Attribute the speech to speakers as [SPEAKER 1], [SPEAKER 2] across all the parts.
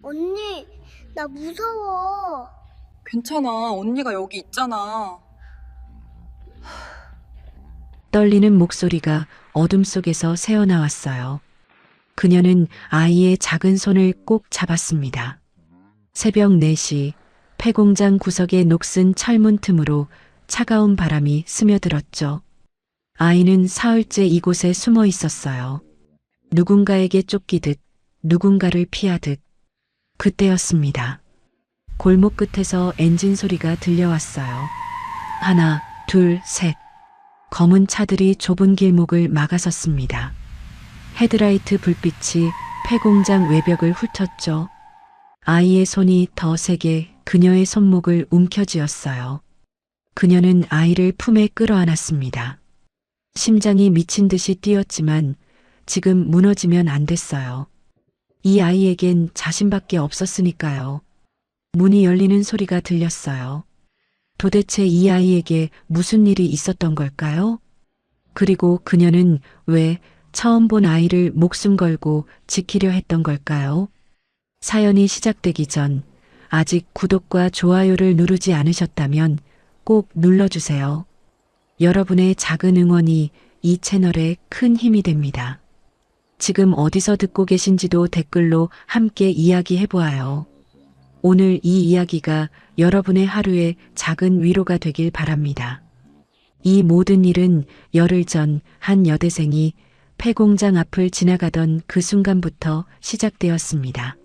[SPEAKER 1] 언니, 나 무서워.
[SPEAKER 2] 괜찮아. 언니가 여기 있잖아.
[SPEAKER 3] 떨리는 목소리가 어둠 속에서 새어나왔어요. 그녀는 아이의 작은 손을 꼭 잡았습니다. 새벽 4시 폐공장 구석의 녹슨 철문 틈으로 차가운 바람이 스며들었죠. 아이는 사흘째 이곳에 숨어 있었어요. 누군가에게 쫓기듯, 누군가를 피하듯. 그때였습니다. 골목 끝에서 엔진 소리가 들려왔어요. 하나, 둘, 셋. 검은 차들이 좁은 길목을 막아섰습니다. 헤드라이트 불빛이 폐공장 외벽을 훑었죠. 아이의 손이 더 세게 그녀의 손목을 움켜쥐었어요. 그녀는 아이를 품에 끌어안았습니다. 심장이 미친 듯이 뛰었지만 지금 무너지면 안 됐어요. 이 아이에겐 자신밖에 없었으니까요. 문이 열리는 소리가 들렸어요. 도대체 이 아이에게 무슨 일이 있었던 걸까요? 그리고 그녀는 왜 처음 본 아이를 목숨 걸고 지키려 했던 걸까요? 사연이 시작되기 전 아직 구독과 좋아요를 누르지 않으셨다면 꼭 눌러주세요. 여러분의 작은 응원이 이 채널에 큰 힘이 됩니다. 지금 어디서 듣고 계신지도 댓글로 함께 이야기해보아요. 오늘 이 이야기가 여러분의 하루에 작은 위로가 되길 바랍니다. 이 모든 일은 열흘 전 한 여대생이 폐공장 앞을 지나가던 그 순간부터 시작되었습니다.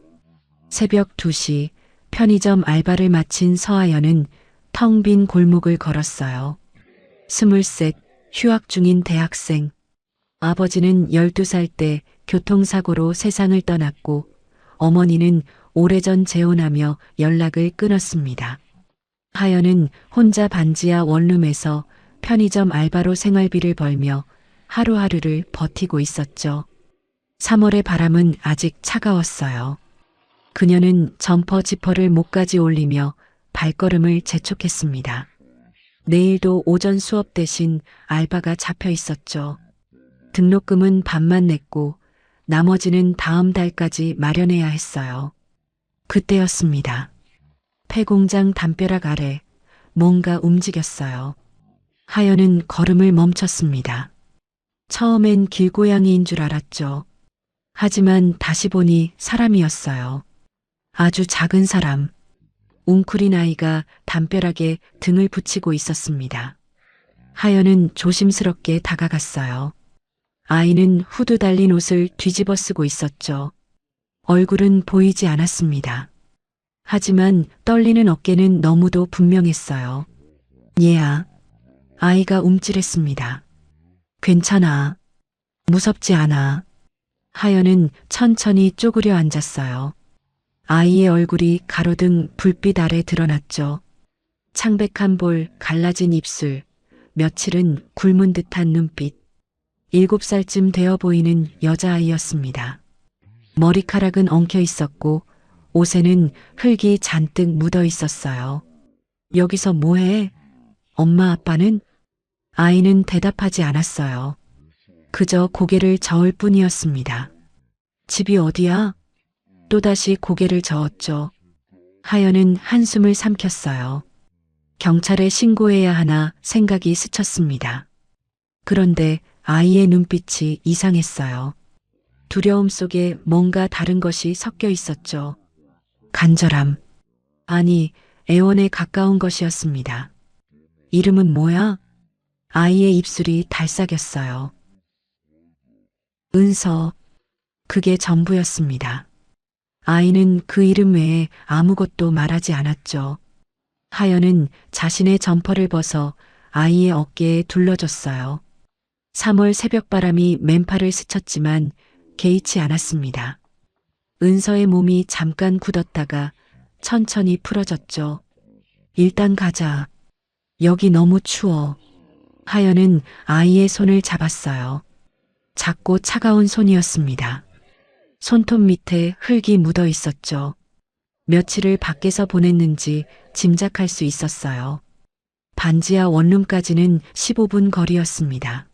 [SPEAKER 3] 새벽 2시 편의점 알바를 마친 서아연은 텅 빈 골목을 걸었어요. 23, 휴학 중인 대학생. 아버지는 12살 때 교통사고로 세상을 떠났고 어머니는 오래전 재혼하며 연락을 끊었습니다. 하연은 혼자 반지하 원룸에서 편의점 알바로 생활비를 벌며 하루하루를 버티고 있었죠. 3월의 바람은 아직 차가웠어요. 그녀는 점퍼 지퍼를 목까지 올리며 발걸음을 재촉했습니다. 내일도 오전 수업 대신 알바가 잡혀 있었죠. 등록금은 반만 냈고 나머지는 다음 달까지 마련해야 했어요. 그때였습니다. 폐공장 담벼락 아래 뭔가 움직였어요. 하연은 걸음을 멈췄습니다. 처음엔 길고양이인 줄 알았죠. 하지만 다시 보니 사람이었어요. 아주 작은 사람. 웅크린 아이가 담벼락에 등을 붙이고 있었습니다. 하연은 조심스럽게 다가갔어요. 아이는 후드 달린 옷을 뒤집어 쓰고 있었죠. 얼굴은 보이지 않았습니다. 하지만 떨리는 어깨는 너무도 분명했어요. 얘야. 아이가 움찔했습니다. 괜찮아. 무섭지 않아. 하연은 천천히 쪼그려 앉았어요. 아이의 얼굴이 가로등 불빛 아래 드러났죠. 창백한 볼, 갈라진 입술, 며칠은 굶은 듯한 눈빛. 7살쯤 되어 보이는 여자아이였습니다. 머리카락은 엉켜 있었고 옷에는 흙이 잔뜩 묻어 있었어요. 여기서 뭐해? 엄마 아빠는? 아이는 대답하지 않았어요. 그저 고개를 저을 뿐이었습니다. 집이 어디야? 또다시 고개를 저었죠. 하연은 한숨을 삼켰어요. 경찰에 신고해야 하나 생각이 스쳤습니다. 그런데 아이의 눈빛이 이상했어요. 두려움 속에 뭔가 다른 것이 섞여 있었죠. 간절함. 아니, 애원에 가까운 것이었습니다. 이름은 뭐야? 아이의 입술이 달싹였어요. 은서. 그게 전부였습니다. 아이는 그 이름 외에 아무것도 말하지 않았죠. 하연은 자신의 점퍼를 벗어 아이의 어깨에 둘러줬어요. 3월 새벽바람이 맨팔을 스쳤지만 개의치 않았습니다. 은서의 몸이 잠깐 굳었다가 천천히 풀어졌죠. 일단 가자. 여기 너무 추워. 하연은 아이의 손을 잡았어요. 작고 차가운 손이었습니다. 손톱 밑에 흙이 묻어 있었죠. 며칠을 밖에서 보냈는지 짐작할 수 있었어요. 반지하 원룸까지는 15분 거리였습니다.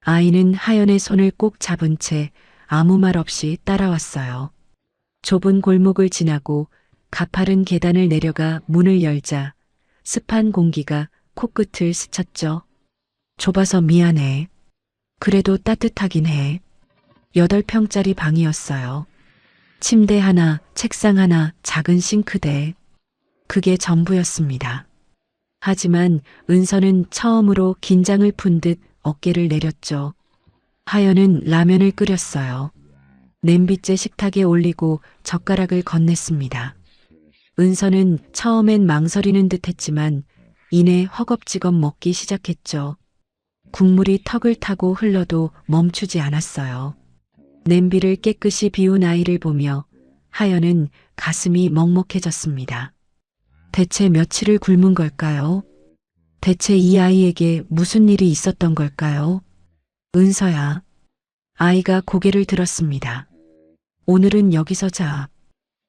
[SPEAKER 3] 아이는 하연의 손을 꼭 잡은 채 아무 말 없이 따라왔어요. 좁은 골목을 지나고 가파른 계단을 내려가 문을 열자 습한 공기가 코끝을 스쳤죠. 좁아서 미안해. 그래도 따뜻하긴 해. 8평짜리 방이었어요. 침대 하나, 책상 하나, 작은 싱크대. 그게 전부였습니다. 하지만 은서는 처음으로 긴장을 푼 듯 어깨를 내렸죠. 하연은 라면을 끓였어요. 냄비째 식탁에 올리고 젓가락을 건넸습니다. 은서는 처음엔 망설이는 듯 했지만 이내 허겁지겁 먹기 시작했죠. 국물이 턱을 타고 흘러도 멈추지 않았어요. 냄비를 깨끗이 비운 아이를 보며 하연은 가슴이 먹먹해졌습니다. 대체 며칠을 굶은 걸까요? 대체 이 아이에게 무슨 일이 있었던 걸까요? 은서야. 아이가 고개를 들었습니다. 오늘은 여기서 자.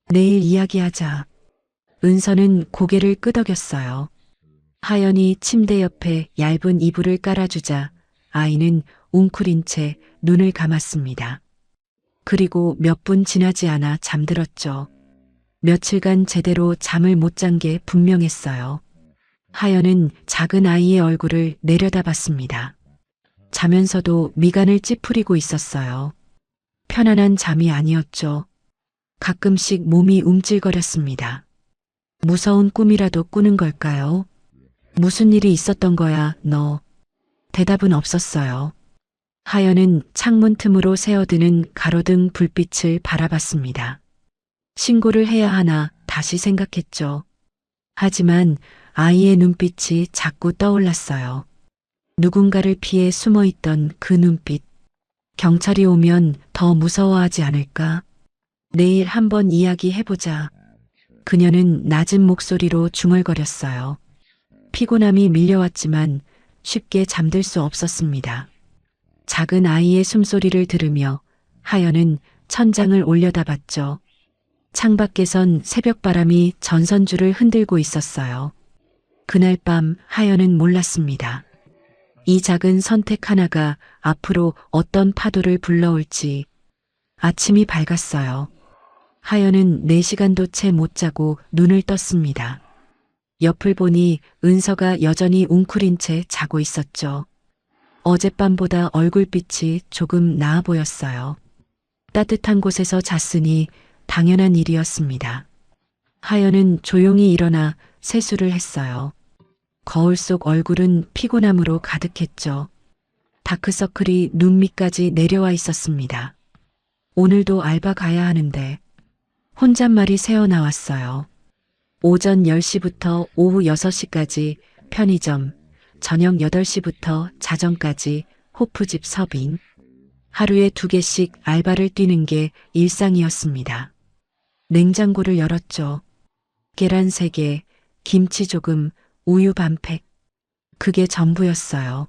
[SPEAKER 3] 내일 이야기하자. 은서는 고개를 끄덕였어요. 하연이 침대 옆에 얇은 이불을 깔아주자 아이는 웅크린 채 눈을 감았습니다. 그리고 몇 분 지나지 않아 잠들었죠. 며칠간 제대로 잠을 못 잔 게 분명했어요. 하연은 작은 아이의 얼굴을 내려다봤습니다. 자면서도 미간을 찌푸리고 있었어요. 편안한 잠이 아니었죠. 가끔씩 몸이 움찔거렸습니다. 무서운 꿈이라도 꾸는 걸까요? 무슨 일이 있었던 거야, 너? 대답은 없었어요. 하연은 창문 틈으로 새어드는 가로등 불빛을 바라봤습니다. 신고를 해야 하나 다시 생각했죠. 하지만 아이의 눈빛이 자꾸 떠올랐어요. 누군가를 피해 숨어있던 그 눈빛. 경찰이 오면 더 무서워하지 않을까? 내일 한번 이야기해보자. 그녀는 낮은 목소리로 중얼거렸어요. 피곤함이 밀려왔지만 쉽게 잠들 수 없었습니다. 작은 아이의 숨소리를 들으며 하연은 천장을 올려다봤죠. 창밖에선 새벽바람이 전선줄을 흔들고 있었어요. 그날 밤 하연은 몰랐습니다. 이 작은 선택 하나가 앞으로 어떤 파도를 불러올지. 아침이 밝았어요. 하연은 4시간도 채 못 자고 눈을 떴습니다. 옆을 보니 은서가 여전히 웅크린 채 자고 있었죠. 어젯밤보다 얼굴빛이 조금 나아 보였어요. 따뜻한 곳에서 잤으니 당연한 일이었습니다. 하연은 조용히 일어나 세수를 했어요. 거울 속 얼굴은 피곤함으로 가득했죠. 다크서클이 눈 밑까지 내려와 있었습니다. 오늘도 알바 가야 하는데 혼잣말이 새어나왔어요. 오전 10시부터 오후 6시까지 편의점, 저녁 8시부터 자정까지 호프집 서빙. 하루에 2개씩 알바를 뛰는 게 일상이었습니다. 냉장고를 열었죠. 계란 3개, 김치 조금, 우유 반팩. 그게 전부였어요.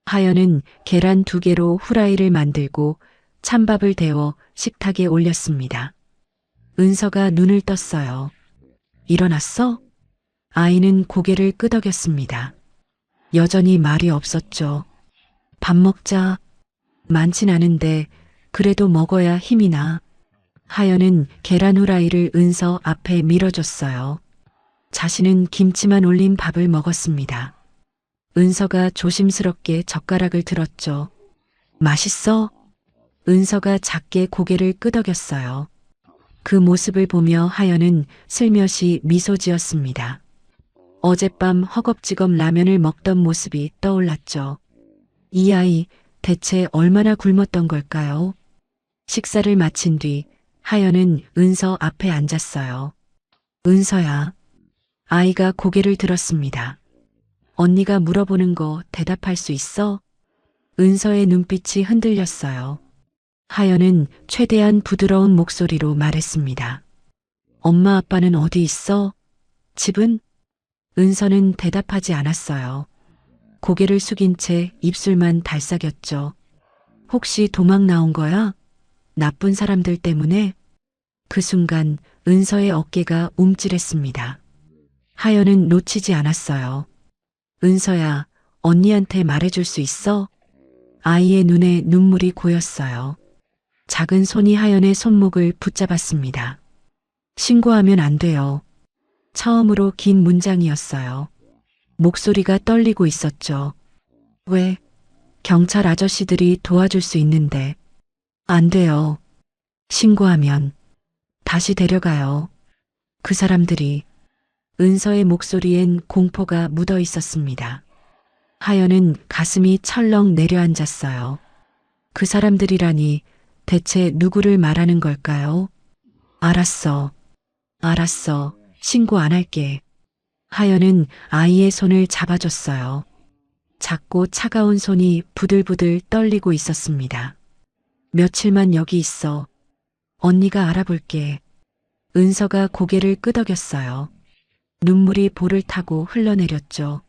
[SPEAKER 3] 하연은 계란 2개로 후라이를 만들고 찬밥을 데워 식탁에 올렸습니다. 은서가 눈을 떴어요. 일어났어? 아이는 고개를 끄덕였습니다. 여전히 말이 없었죠. 밥 먹자. 많진 않은데 그래도 먹어야 힘이 나. 하연은 계란 후라이를 은서 앞에 밀어줬어요. 자신은 김치만 올린 밥을 먹었습니다. 은서가 조심스럽게 젓가락을 들었죠. 맛있어? 은서가 작게 고개를 끄덕였어요. 그 모습을 보며 하연은 슬며시 미소 지었습니다. 어젯밤 허겁지겁 라면을 먹던 모습이 떠올랐죠. 이 아이 대체 얼마나 굶었던 걸까요? 식사를 마친 뒤 하연은 은서 앞에 앉았어요. 은서야. 아이가 고개를 들었습니다. 언니가 물어보는 거 대답할 수 있어? 은서의 눈빛이 흔들렸어요. 하연은 최대한 부드러운 목소리로 말했습니다. 엄마 아빠는 어디 있어? 집은? 은서는 대답하지 않았어요. 고개를 숙인 채 입술만 달싹였죠. 혹시 도망 나온 거야? 나쁜 사람들 때문에? 그 순간 은서의 어깨가 움찔했습니다. 하연은 놓치지 않았어요. 은서야, 언니한테 말해줄 수 있어? 아이의 눈에 눈물이 고였어요. 작은 손이 하연의 손목을 붙잡았습니다. 신고하면 안 돼요. 처음으로 긴 문장이었어요. 목소리가 떨리고 있었죠. 왜? 경찰 아저씨들이 도와줄 수 있는데. 안 돼요. 신고하면 다시 데려가요. 그 사람들이. 은서의 목소리엔 공포가 묻어 있었습니다. 하연은 가슴이 철렁 내려앉았어요. 그 사람들이라니 대체 누구를 말하는 걸까요? 알았어. 알았어. 신고 안 할게. 하연은 아이의 손을 잡아줬어요. 작고 차가운 손이 부들부들 떨리고 있었습니다. 며칠만 여기 있어. 언니가 알아볼게. 은서가 고개를 끄덕였어요. 눈물이 볼을 타고 흘러내렸죠.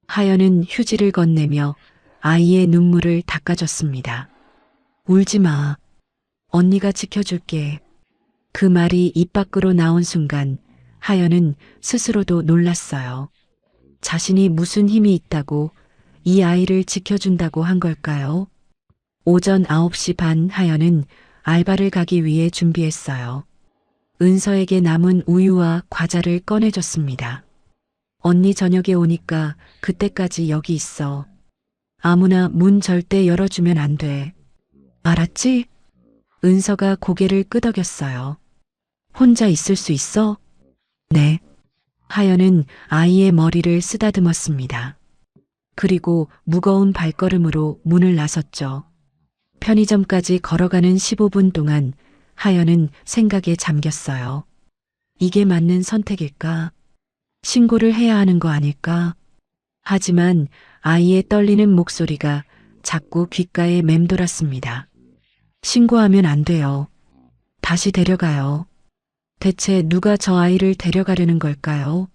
[SPEAKER 3] 하연은 휴지를 건네며 아이의 눈물을 닦아줬습니다. 울지 마. 언니가 지켜줄게. 그 말이 입 밖으로 나온 순간 하연은 스스로도 놀랐어요. 자신이 무슨 힘이 있다고 이 아이를 지켜준다고 한 걸까요? 오전 9시 반 하연은 알바를 가기 위해 준비했어요. 은서에게 남은 우유와 과자를 꺼내줬습니다. 언니 저녁에 오니까 그때까지 여기 있어. 아무나 문 절대 열어주면 안 돼. 알았지? 은서가 고개를 끄덕였어요. 혼자 있을 수 있어? 네. 하연은 아이의 머리를 쓰다듬었습니다. 그리고 무거운 발걸음으로 문을 나섰죠. 편의점까지 걸어가는 15분 동안 하연은 생각에 잠겼어요. 이게 맞는 선택일까? 신고를 해야 하는 거 아닐까? 하지만 아이의 떨리는 목소리가 자꾸 귓가에 맴돌았습니다. 신고하면 안 돼요. 다시 데려가요. 대체 누가 저 아이를 데려가려는 걸까요?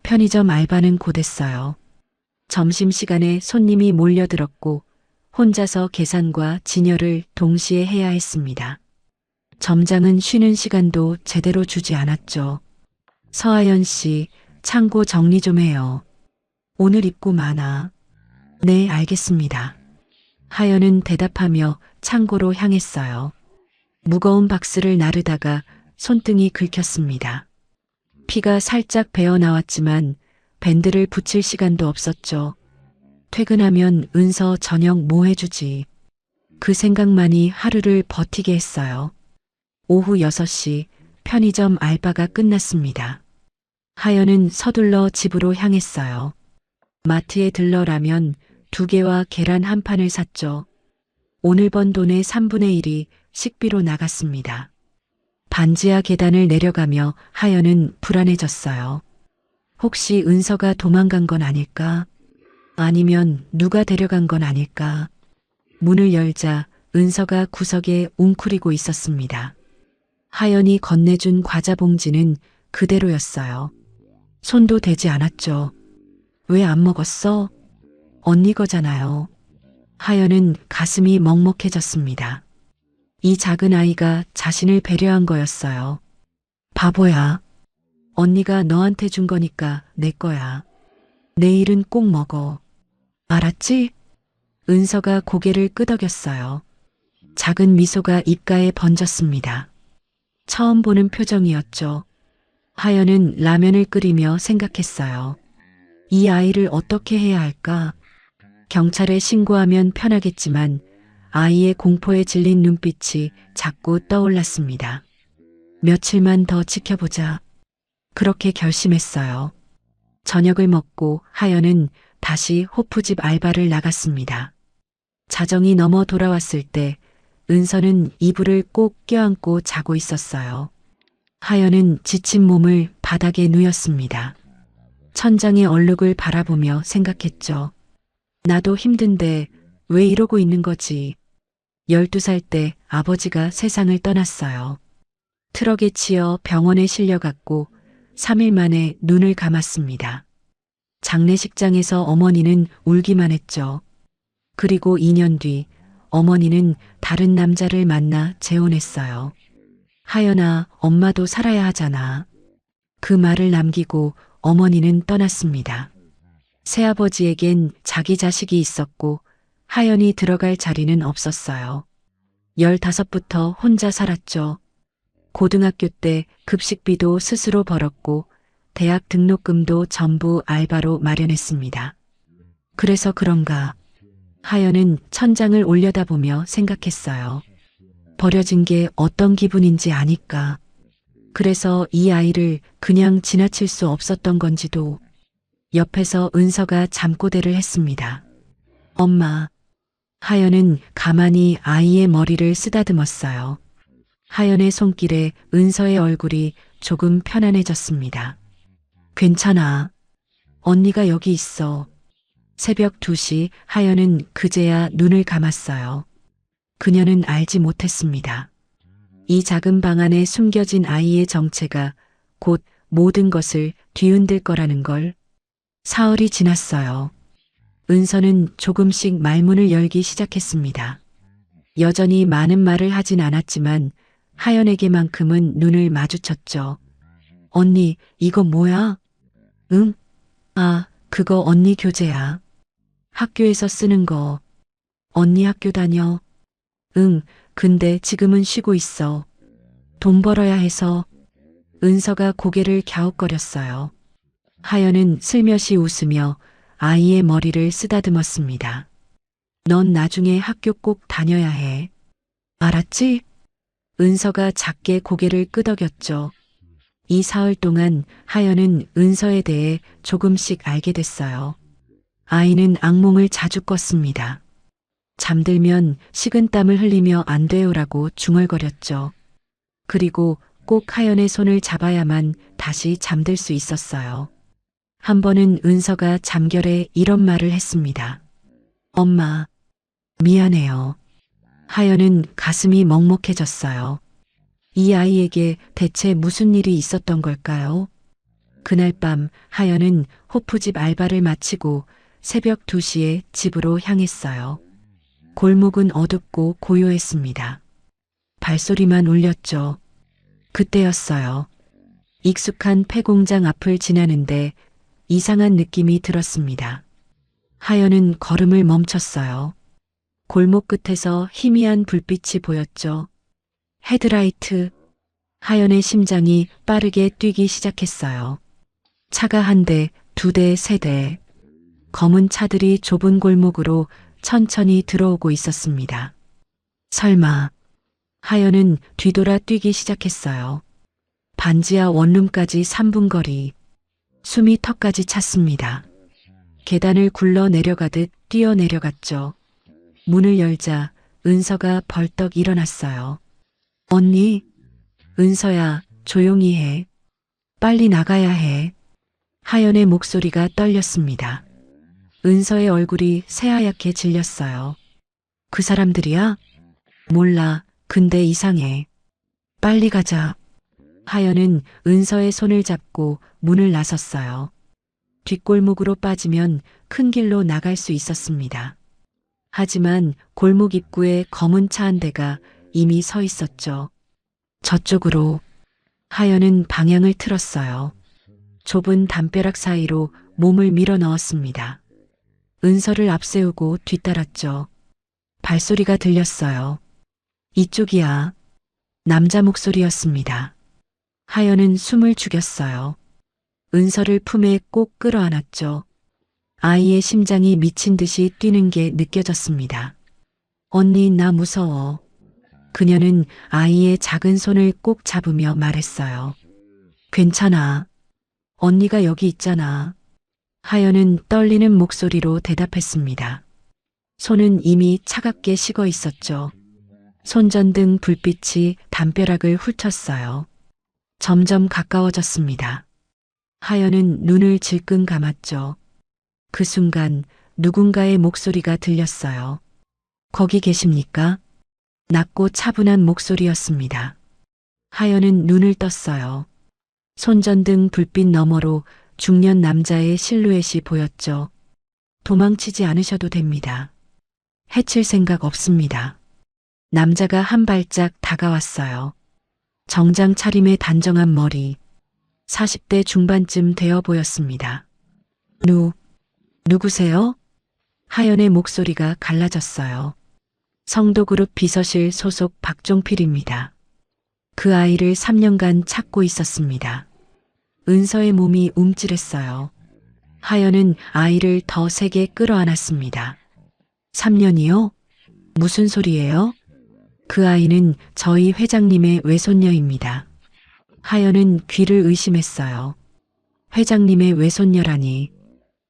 [SPEAKER 3] 편의점 알바는 곧했어요. 점심시간에 손님이 몰려들었고 혼자서 계산과 진열을 동시에 해야 했습니다. 점장은 쉬는 시간도 제대로 주지 않았죠. 서하연 씨, 창고 정리 좀 해요. 오늘 입고 많아. 네, 알겠습니다. 하연은 대답하며 창고로 향했어요. 무거운 박스를 나르다가 손등이 긁혔습니다. 피가 살짝 배어 나왔지만 밴드를 붙일 시간도 없었죠. 퇴근하면 은서 저녁 뭐 해주지. 그 생각만이 하루를 버티게 했어요. 오후 6시 편의점 알바가 끝났습니다. 하연은 서둘러 집으로 향했어요. 마트에 들러 라면 2개와 계란 1판을 샀죠. 오늘 번 돈의 3분의 1이 식비로 나갔습니다. 반지하 계단을 내려가며 하연은 불안해졌어요. 혹시 은서가 도망간 건 아닐까? 아니면 누가 데려간 건 아닐까? 문을 열자 은서가 구석에 웅크리고 있었습니다. 하연이 건네준 과자 봉지는 그대로였어요. 손도 대지 않았죠. 왜 안 먹었어? 언니 거잖아요. 하연은 가슴이 먹먹해졌습니다. 이 작은 아이가 자신을 배려한 거였어요. 바보야. 언니가 너한테 준 거니까 내 거야. 내일은 꼭 먹어. 알았지? 은서가 고개를 끄덕였어요. 작은 미소가 입가에 번졌습니다. 처음 보는 표정이었죠. 하연은 라면을 끓이며 생각했어요. 이 아이를 어떻게 해야 할까? 경찰에 신고하면 편하겠지만 아이의 공포에 질린 눈빛이 자꾸 떠올랐습니다. 며칠만 더 지켜보자. 그렇게 결심했어요. 저녁을 먹고 하연은 다시 호프집 알바를 나갔습니다. 자정이 넘어 돌아왔을 때 은서는 이불을 꼭 껴안고 자고 있었어요. 하연은 지친 몸을 바닥에 누였습니다. 천장의 얼룩을 바라보며 생각했죠. 나도 힘든데 왜 이러고 있는 거지? 12살 때 아버지가 세상을 떠났어요. 트럭에 치여 병원에 실려갔고 3일 만에 눈을 감았습니다. 장례식장에서 어머니는 울기만 했죠. 그리고 2년 뒤 어머니는 다른 남자를 만나 재혼했어요. 하연아, 엄마도 살아야 하잖아. 그 말을 남기고 어머니는 떠났습니다. 새아버지에겐 자기 자식이 있었고 하연이 들어갈 자리는 없었어요. 15부터 혼자 살았죠. 고등학교 때 급식비도 스스로 벌었고 대학 등록금도 전부 알바로 마련했습니다. 그래서 그런가 하연은 천장을 올려다보며 생각했어요. 버려진 게 어떤 기분인지 아니까. 그래서 이 아이를 그냥 지나칠 수 없었던 건지도. 옆에서 은서가 잠꼬대를 했습니다. 엄마. 하연은 가만히 아이의 머리를 쓰다듬었어요. 하연의 손길에 은서의 얼굴이 조금 편안해졌습니다. 괜찮아. 언니가 여기 있어. 새벽 2시 하연은 그제야 눈을 감았어요. 그녀는 알지 못했습니다. 이 작은 방 안에 숨겨진 아이의 정체가 곧 모든 것을 뒤흔들 거라는 걸. 사흘이 지났어요. 은서는 조금씩 말문을 열기 시작했습니다. 여전히 많은 말을 하진 않았지만 하연에게만큼은 눈을 마주쳤죠. 언니, 이거 뭐야? 응? 아, 그거 언니 교재야. 학교에서 쓰는 거. 언니 학교 다녀. 응, 근데 지금은 쉬고 있어. 돈 벌어야 해서. 은서가 고개를 갸웃거렸어요. 하연은 슬며시 웃으며 아이의 머리를 쓰다듬었습니다. 넌 나중에 학교 꼭 다녀야 해. 알았지? 은서가 작게 고개를 끄덕였죠. 이 사흘 동안 하연은 은서에 대해 조금씩 알게 됐어요. 아이는 악몽을 자주 꿨습니다. 잠들면 식은땀을 흘리며 안 돼요라고 중얼거렸죠. 그리고 꼭 하연의 손을 잡아야만 다시 잠들 수 있었어요. 한 번은 은서가 잠결에 이런 말을 했습니다. 엄마, 미안해요. 하연은 가슴이 먹먹해졌어요. 이 아이에게 대체 무슨 일이 있었던 걸까요? 그날 밤 하연은 호프집 알바를 마치고 새벽 2시에 집으로 향했어요. 골목은 어둡고 고요했습니다. 발소리만 울렸죠. 그때였어요. 익숙한 폐공장 앞을 지나는데 이상한 느낌이 들었습니다. 하연은 걸음을 멈췄어요. 골목 끝에서 희미한 불빛이 보였죠. 헤드라이트. 하연의 심장이 빠르게 뛰기 시작했어요. 차가 한 대, 2대, 3대. 검은 차들이 좁은 골목으로 천천히 들어오고 있었습니다. 설마. 하연은 뒤돌아 뛰기 시작했어요. 반지하 원룸까지 3분 거리. 숨이 턱까지 찼습니다. 계단을 굴러 내려가듯 뛰어내려갔죠. 문을 열자 은서가 벌떡 일어났어요. 언니, 은서야, 조용히 해. 빨리 나가야 해. 하연의 목소리가 떨렸습니다. 은서의 얼굴이 새하얗게 질렸어요. 그 사람들이야? 몰라. 근데 이상해. 빨리 가자. 하연은 은서의 손을 잡고 문을 나섰어요. 뒷골목으로 빠지면 큰 길로 나갈 수 있었습니다. 하지만 골목 입구에 검은 차 한 대가 이미 서 있었죠. 저쪽으로. 하연은 방향을 틀었어요. 좁은 담벼락 사이로 몸을 밀어 넣었습니다. 은서를 앞세우고 뒤따랐죠. 발소리가 들렸어요. 이쪽이야. 남자 목소리였습니다. 하연은 숨을 죽였어요. 은서를 품에 꼭 끌어안았죠. 아이의 심장이 미친 듯이 뛰는 게 느껴졌습니다. 언니, 나 무서워. 그녀는 아이의 작은 손을 꼭 잡으며 말했어요. 괜찮아. 언니가 여기 있잖아. 하연은 떨리는 목소리로 대답했습니다. 손은 이미 차갑게 식어 있었죠. 손전등 불빛이 담벼락을 훑었어요. 점점 가까워졌습니다. 하연은 눈을 질끈 감았죠. 그 순간 누군가의 목소리가 들렸어요. 거기 계십니까? 낮고 차분한 목소리였습니다. 하연은 눈을 떴어요. 손전등 불빛 너머로 중년 남자의 실루엣이 보였죠. 도망치지 않으셔도 됩니다. 해칠 생각 없습니다. 남자가 한 발짝 다가왔어요. 정장 차림의 단정한 머리, 40대 중반쯤 되어 보였습니다. 누구세요? 하연의 목소리가 갈라졌어요. 성도그룹 비서실 소속 박종필입니다. 그 아이를 3년간 찾고 있었습니다. 은서의 몸이 움찔했어요. 하연은 아이를 더 세게 끌어안았습니다. 3년이요? 무슨 소리예요? 그 아이는 저희 회장님의 외손녀입니다. 하연은 귀를 의심했어요. 회장님의 외손녀라니.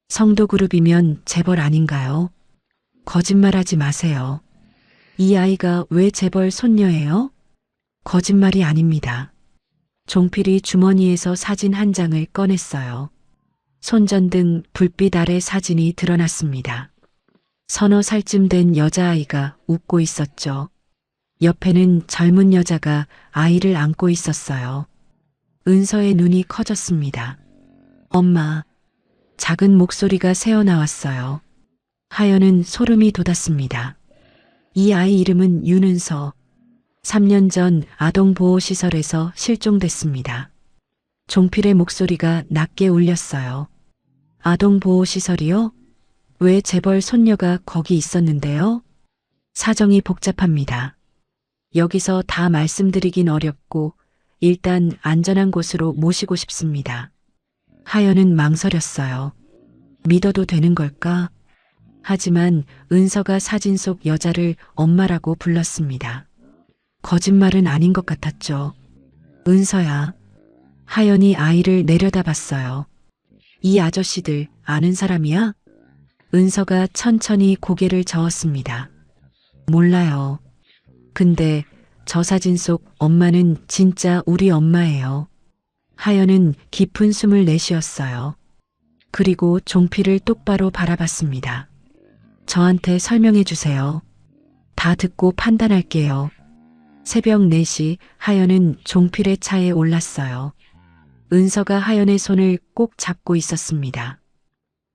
[SPEAKER 3] 성도그룹이면 재벌 아닌가요? 거짓말하지 마세요. 이 아이가 왜 재벌 손녀예요? 거짓말이 아닙니다. 종필이 주머니에서 사진 한 장을 꺼냈어요. 손전등 불빛 아래 사진이 드러났습니다. 서너 살쯤 된 여자아이가 웃고 있었죠. 옆에는 젊은 여자가 아이를 안고 있었어요. 은서의 눈이 커졌습니다. 엄마. 작은 목소리가 새어나왔어요. 하연은 소름이 돋았습니다. 이 아이 이름은 윤은서. 3년 전 아동보호시설에서 실종됐습니다. 종필의 목소리가 낮게 울렸어요. 아동보호시설이요? 왜 재벌 손녀가 거기 있었는데요? 사정이 복잡합니다. 여기서 다 말씀드리긴 어렵고 일단 안전한 곳으로 모시고 싶습니다. 하연은 망설였어요. 믿어도 되는 걸까? 하지만 은서가 사진 속 여자를 엄마라고 불렀습니다. 거짓말은 아닌 것 같았죠. 은서야. 하연이 아이를 내려다봤어요. 이 아저씨들 아는 사람이야? 은서가 천천히 고개를 저었습니다. 몰라요. 근데 저 사진 속 엄마는 진짜 우리 엄마예요. 하연은 깊은 숨을 내쉬었어요. 그리고 종필을 똑바로 바라봤습니다. 저한테 설명해 주세요. 다 듣고 판단할게요. 새벽 4시 하연은 종필의 차에 올랐어요. 은서가 하연의 손을 꼭 잡고 있었습니다.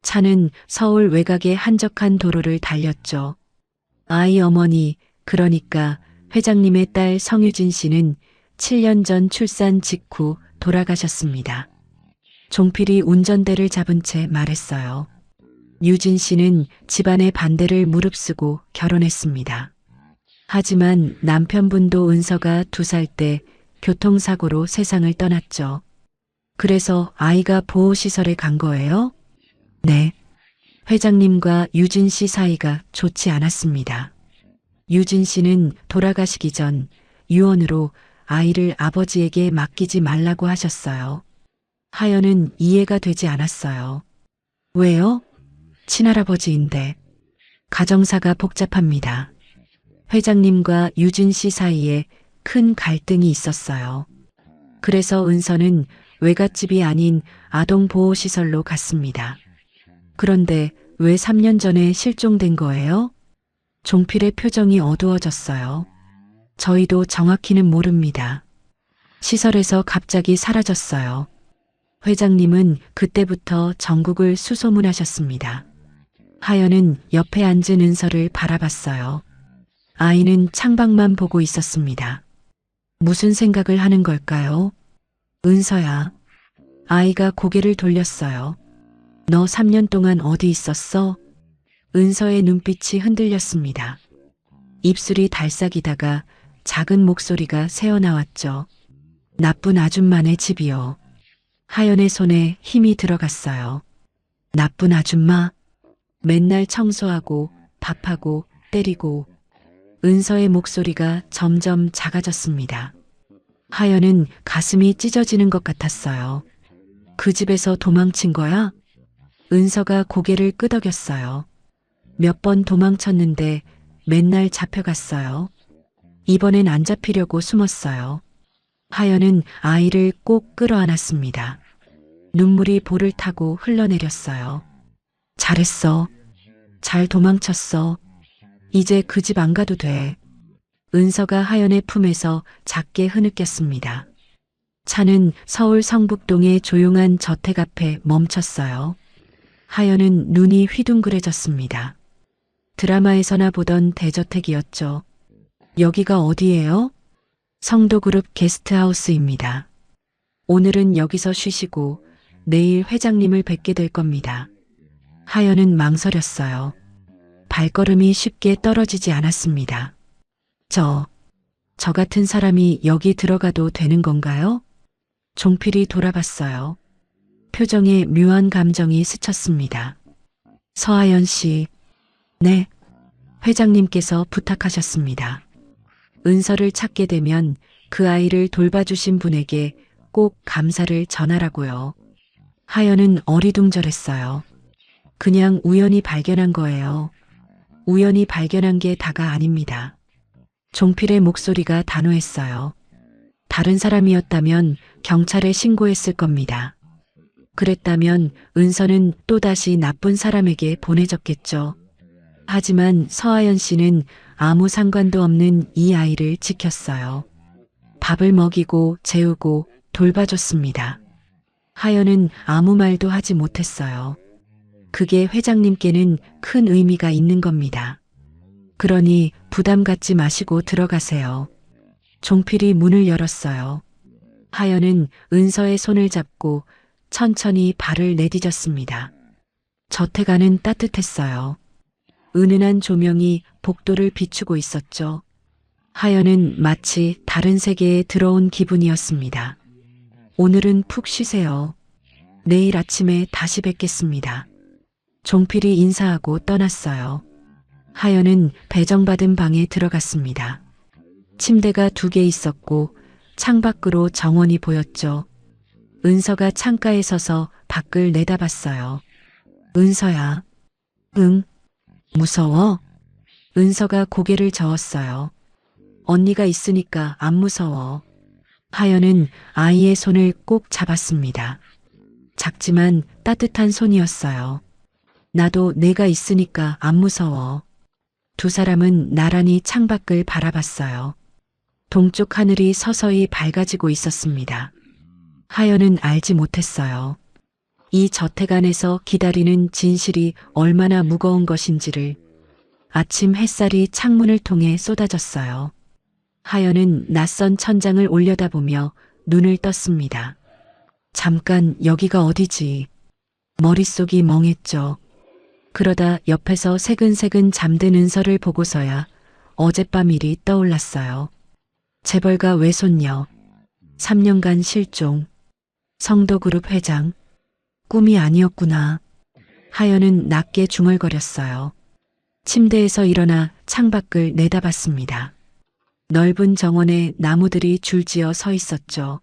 [SPEAKER 3] 차는 서울 외곽의 한적한 도로를 달렸죠. 아이 어머니, 그러니까 회장님의 딸 성유진 씨는 7년 전 출산 직후 돌아가셨습니다. 종필이 운전대를 잡은 채 말했어요. 유진 씨는 집안의 반대를 무릅쓰고 결혼했습니다. 하지만 남편분도 은서가 2살 때 교통사고로 세상을 떠났죠. 그래서 아이가 보호시설에 간 거예요? 네. 회장님과 유진 씨 사이가 좋지 않았습니다. 유진 씨는 돌아가시기 전 유언으로 아이를 아버지에게 맡기지 말라고 하셨어요. 하연은 이해가 되지 않았어요. 왜요? 친할아버지인데. 가정사가 복잡합니다. 회장님과 유진 씨 사이에 큰 갈등이 있었어요. 그래서 은서는 외갓집이 아닌 아동보호시설로 갔습니다. 그런데 왜 3년 전에 실종된 거예요? 종필의 표정이 어두워졌어요. 저희도 정확히는 모릅니다. 시설에서 갑자기 사라졌어요. 회장님은 그때부터 전국을 수소문하셨습니다. 하연은 옆에 앉은 은서를 바라봤어요. 아이는 창밖만 보고 있었습니다. 무슨 생각을 하는 걸까요? 은서야. 아이가 고개를 돌렸어요. 너 3년 동안 어디 있었어? 은서의 눈빛이 흔들렸습니다. 입술이 달싹이다가 작은 목소리가 새어나왔죠. 나쁜 아줌마네 집이요. 하연의 손에 힘이 들어갔어요. 나쁜 아줌마? 맨날 청소하고 밥하고 때리고. 은서의 목소리가 점점 작아졌습니다. 하연은 가슴이 찢어지는 것 같았어요. 그 집에서 도망친 거야? 은서가 고개를 끄덕였어요. 몇 번 도망쳤는데 맨날 잡혀갔어요. 이번엔 안 잡히려고 숨었어요. 하연은 아이를 꼭 끌어안았습니다. 눈물이 볼을 타고 흘러내렸어요. 잘했어. 잘 도망쳤어. 이제 그 집 안 가도 돼. 은서가 하연의 품에서 작게 흐느꼈습니다. 차는 서울 성북동의 조용한 저택 앞에 멈췄어요. 하연은 눈이 휘둥그레졌습니다. 드라마에서나 보던 대저택이었죠. 여기가 어디예요? 성도그룹 게스트하우스입니다. 오늘은 여기서 쉬시고 내일 회장님을 뵙게 될 겁니다. 하연은 망설였어요. 발걸음이 쉽게 떨어지지 않았습니다. 저 같은 사람이 여기 들어가도 되는 건가요? 종필이 돌아봤어요. 표정에 묘한 감정이 스쳤습니다. 서하연 씨, 네, 회장님께서 부탁하셨습니다. 은서를 찾게 되면 그 아이를 돌봐주신 분에게 꼭 감사를 전하라고요. 하연은 어리둥절했어요. 그냥 우연히 발견한 거예요. 우연히 발견한 게 다가 아닙니다. 종필의 목소리가 단호했어요. 다른 사람이었다면 경찰에 신고했을 겁니다. 그랬다면 은서는 또다시 나쁜 사람에게 보내졌겠죠. 하지만 서하연 씨는 아무 상관도 없는 이 아이를 지켰어요. 밥을 먹이고 재우고 돌봐줬습니다. 하연은 아무 말도 하지 못했어요. 그게 회장님께는 큰 의미가 있는 겁니다. 그러니 부담 갖지 마시고 들어가세요. 종필이 문을 열었어요. 하연은 은서의 손을 잡고 천천히 발을 내디뎠습니다. 저택 안은 따뜻했어요. 은은한 조명이 복도를 비추고 있었죠. 하연은 마치 다른 세계에 들어온 기분이었습니다. 오늘은 푹 쉬세요. 내일 아침에 다시 뵙겠습니다. 종필이 인사하고 떠났어요. 하연은 배정받은 방에 들어갔습니다. 침대가 2개 있었고 창밖으로 정원이 보였죠. 은서가 창가에 서서 밖을 내다봤어요. 은서야. 응. 무서워? 은서가 고개를 저었어요. 언니가 있으니까 안 무서워. 하연은 아이의 손을 꼭 잡았습니다. 작지만 따뜻한 손이었어요. 나도 내가 있으니까 안 무서워. 두 사람은 나란히 창밖을 바라봤어요. 동쪽 하늘이 서서히 밝아지고 있었습니다. 하연은 알지 못했어요. 이 저택 안에서 기다리는 진실이 얼마나 무거운 것인지를. 아침 햇살이 창문을 통해 쏟아졌어요. 하연은 낯선 천장을 올려다보며 눈을 떴습니다. 잠깐 여기가 어디지? 머릿속이 멍했죠. 그러다 옆에서 새근새근 잠든 은서를 보고서야 어젯밤 일이 떠올랐어요. 재벌가 외손녀, 3년간 실종, 성도그룹 회장, 꿈이 아니었구나. 하연은 낮게 중얼거렸어요. 침대에서 일어나 창밖을 내다봤습니다. 넓은 정원에 나무들이 줄지어 서 있었죠.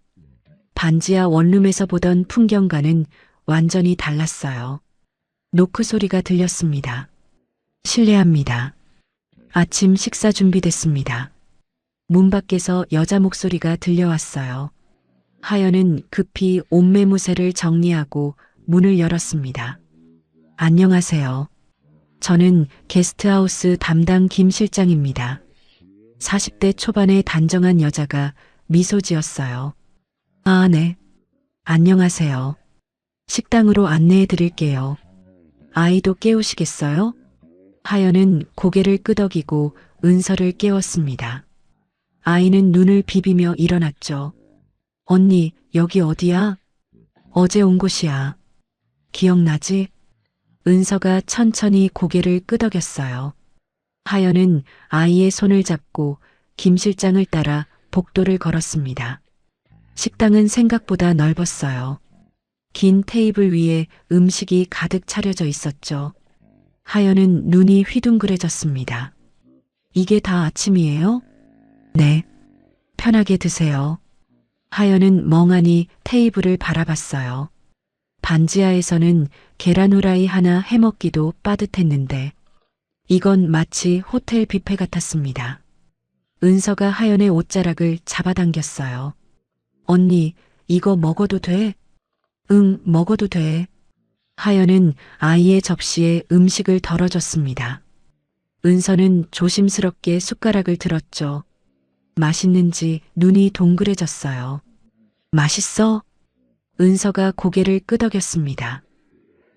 [SPEAKER 3] 반지하 원룸에서 보던 풍경과는 완전히 달랐어요. 노크 소리가 들렸습니다. 실례합니다. 아침 식사 준비됐습니다. 문 밖에서 여자 목소리가 들려왔어요. 하연은 급히 옷매무새를 정리하고 문을 열었습니다. 안녕하세요. 저는 게스트하우스 담당 김 실장입니다. 40대 초반의 단정한 여자가 미소 지었어요. 아, 네. 안녕하세요. 식당으로 안내해 드릴게요. 아이도 깨우시겠어요? 하연은 고개를 끄덕이고 은서를 깨웠습니다. 아이는 눈을 비비며 일어났죠. 언니, 여기 어디야? 어제 온 곳이야. 기억나지? 은서가 천천히 고개를 끄덕였어요. 하연은 아이의 손을 잡고 김 실장을 따라 복도를 걸었습니다. 식당은 생각보다 넓었어요. 긴 테이블 위에 음식이 가득 차려져 있었죠. 하연은 눈이 휘둥그레졌습니다. 이게 다 아침이에요? 네. 편하게 드세요. 하연은 멍하니 테이블을 바라봤어요. 반지하에서는 계란 후라이 하나 해먹기도 빠듯했는데 이건 마치 호텔 뷔페 같았습니다. 은서가 하연의 옷자락을 잡아당겼어요. 언니, 이거 먹어도 돼? 응, 먹어도 돼. 하연은 아이의 접시에 음식을 덜어줬습니다. 은서는 조심스럽게 숟가락을 들었죠. 맛있는지 눈이 동그래졌어요. 맛있어? 은서가 고개를 끄덕였습니다.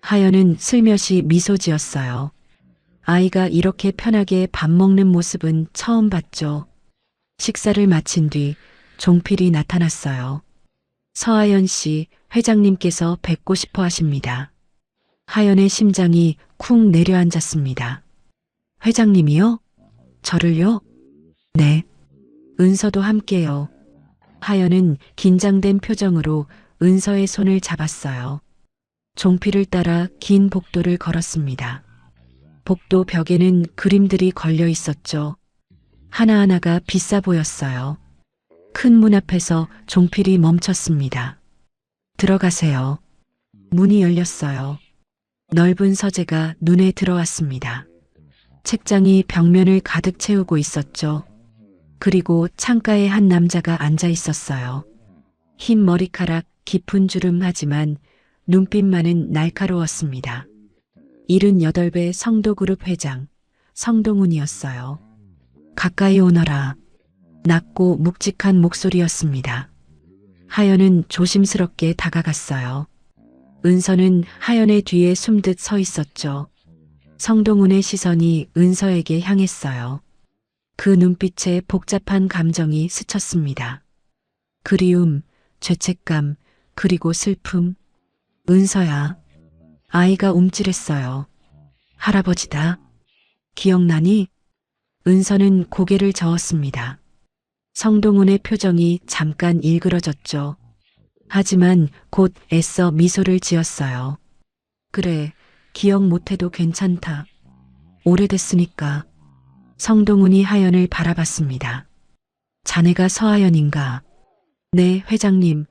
[SPEAKER 3] 하연은 슬며시 미소 지었어요. 아이가 이렇게 편하게 밥 먹는 모습은 처음 봤죠. 식사를 마친 뒤 종필이 나타났어요. 서하연 씨, 회장님께서 뵙고 싶어 하십니다. 하연의 심장이 쿵 내려앉았습니다. 회장님이요? 저를요? 네. 은서도 함께요. 하연은 긴장된 표정으로 은서의 손을 잡았어요. 종필을 따라 긴 복도를 걸었습니다. 복도 벽에는 그림들이 걸려 있었죠. 하나하나가 비싸 보였어요. 큰 문 앞에서 종필이 멈췄습니다. 들어가세요. 문이 열렸어요. 넓은 서재가 눈에 들어왔습니다. 책장이 벽면을 가득 채우고 있었죠. 그리고 창가에 한 남자가 앉아 있었어요. 흰 머리카락 깊은 주름하지만 눈빛만은 날카로웠습니다. 78배 성도그룹 회장 성동훈이었어요. 가까이 오너라. 낮고 묵직한 목소리였습니다. 하연은 조심스럽게 다가갔어요. 은서는 하연의 뒤에 숨듯 서 있었죠. 성동훈의 시선이 은서에게 향했어요. 그 눈빛에 복잡한 감정이 스쳤습니다. 그리움, 죄책감, 그리고 슬픔. 은서야. 아이가 움찔했어요. 할아버지다. 기억나니? 은서는 고개를 저었습니다. 성동훈의 표정이 잠깐 일그러졌죠. 하지만 곧 애써 미소를 지었어요. 그래, 기억 못해도 괜찮다. 오래됐으니까. 성동훈이 하연을 바라봤습니다. 자네가 서하연인가? 네, 회장님.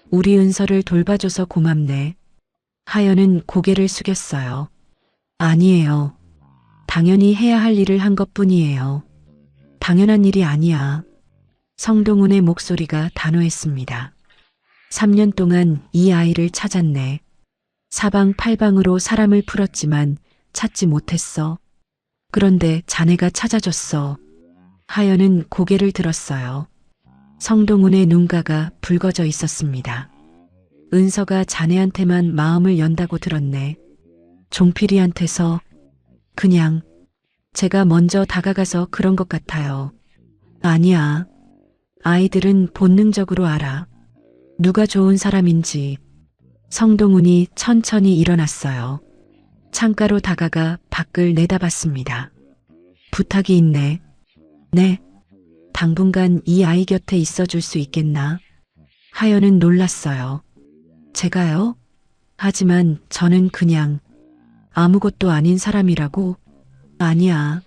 [SPEAKER 3] 우리 은서를 돌봐줘서 고맙네. 하연은 고개를 숙였어요. 아니에요. 당연히 해야 할 일을 한 것뿐이에요. 당연한 일이 아니야. 성동훈의 목소리가 단호했습니다. 3년 동안 이 아이를 찾았네. 사방팔방으로 사람을 풀었지만 찾지 못했어. 그런데 자네가 찾아줬어. 하연은 고개를 들었어요. 성동훈의 눈가가 붉어져 있었습니다. 은서가 자네한테만 마음을 연다고 들었네. 종필이한테서 그냥 제가 먼저 다가가서 그런 것 같아요. 아니야. 아이들은 본능적으로 알아. 누가 좋은 사람인지. 성동훈이 천천히 일어났어요. 창가로 다가가 밖을 내다봤습니다. 부탁이 있네. 네. 당분간 이 아이 곁에 있어줄 수 있겠나? 하연은 놀랐어요. 제가요? 하지만 저는 그냥 아무것도 아닌 사람이라고? 아니야.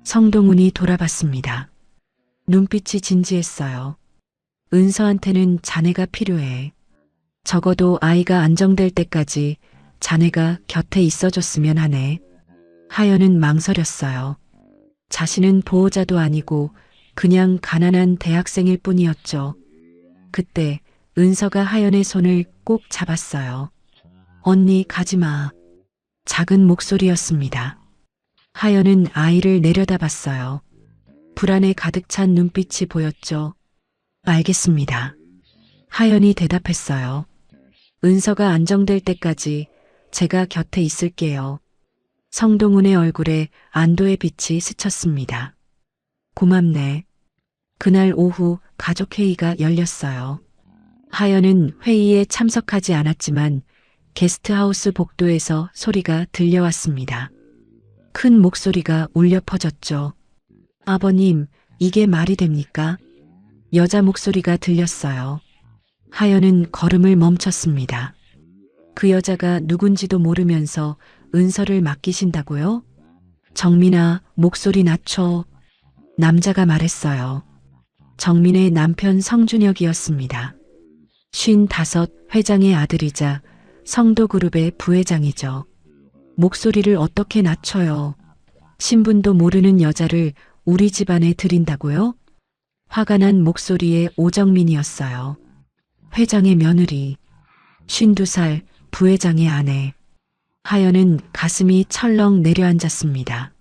[SPEAKER 3] 성동훈이 돌아봤습니다. 눈빛이 진지했어요. 은서한테는 자네가 필요해. 적어도 아이가 안정될 때까지 자네가 곁에 있어줬으면 하네. 하연은 망설였어요. 자신은 보호자도 아니고 그냥 가난한 대학생일 뿐이었죠. 그때 은서가 하연의 손을 꼭 잡았어요. 언니 가지마. 작은 목소리였습니다. 하연은 아이를 내려다봤어요. 불안에 가득 찬 눈빛이 보였죠. 알겠습니다. 하연이 대답했어요. 은서가 안정될 때까지 제가 곁에 있을게요. 성동훈의 얼굴에 안도의 빛이 스쳤습니다. 고맙네. 그날 오후 가족회의가 열렸어요. 하연은 회의에 참석하지 않았지만 게스트하우스 복도에서 소리가 들려왔습니다. 큰 목소리가 울려 퍼졌죠. 아버님, 이게 말이 됩니까? 여자 목소리가 들렸어요. 하연은 걸음을 멈췄습니다. 그 여자가 누군지도 모르면서 은서를 맡기신다고요? 정민아, 목소리 낮춰. 남자가 말했어요. 정민의 남편 성준혁이었습니다. 55 회장의 아들이자 성도그룹의 부회장이죠. 목소리를 어떻게 낮춰요? 신분도 모르는 여자를 우리 집안에 들인다고요? 화가 난 목소리의 오정민이었어요. 회장의 며느리, 52살 부회장의 아내. 하연은 가슴이 철렁 내려앉았습니다.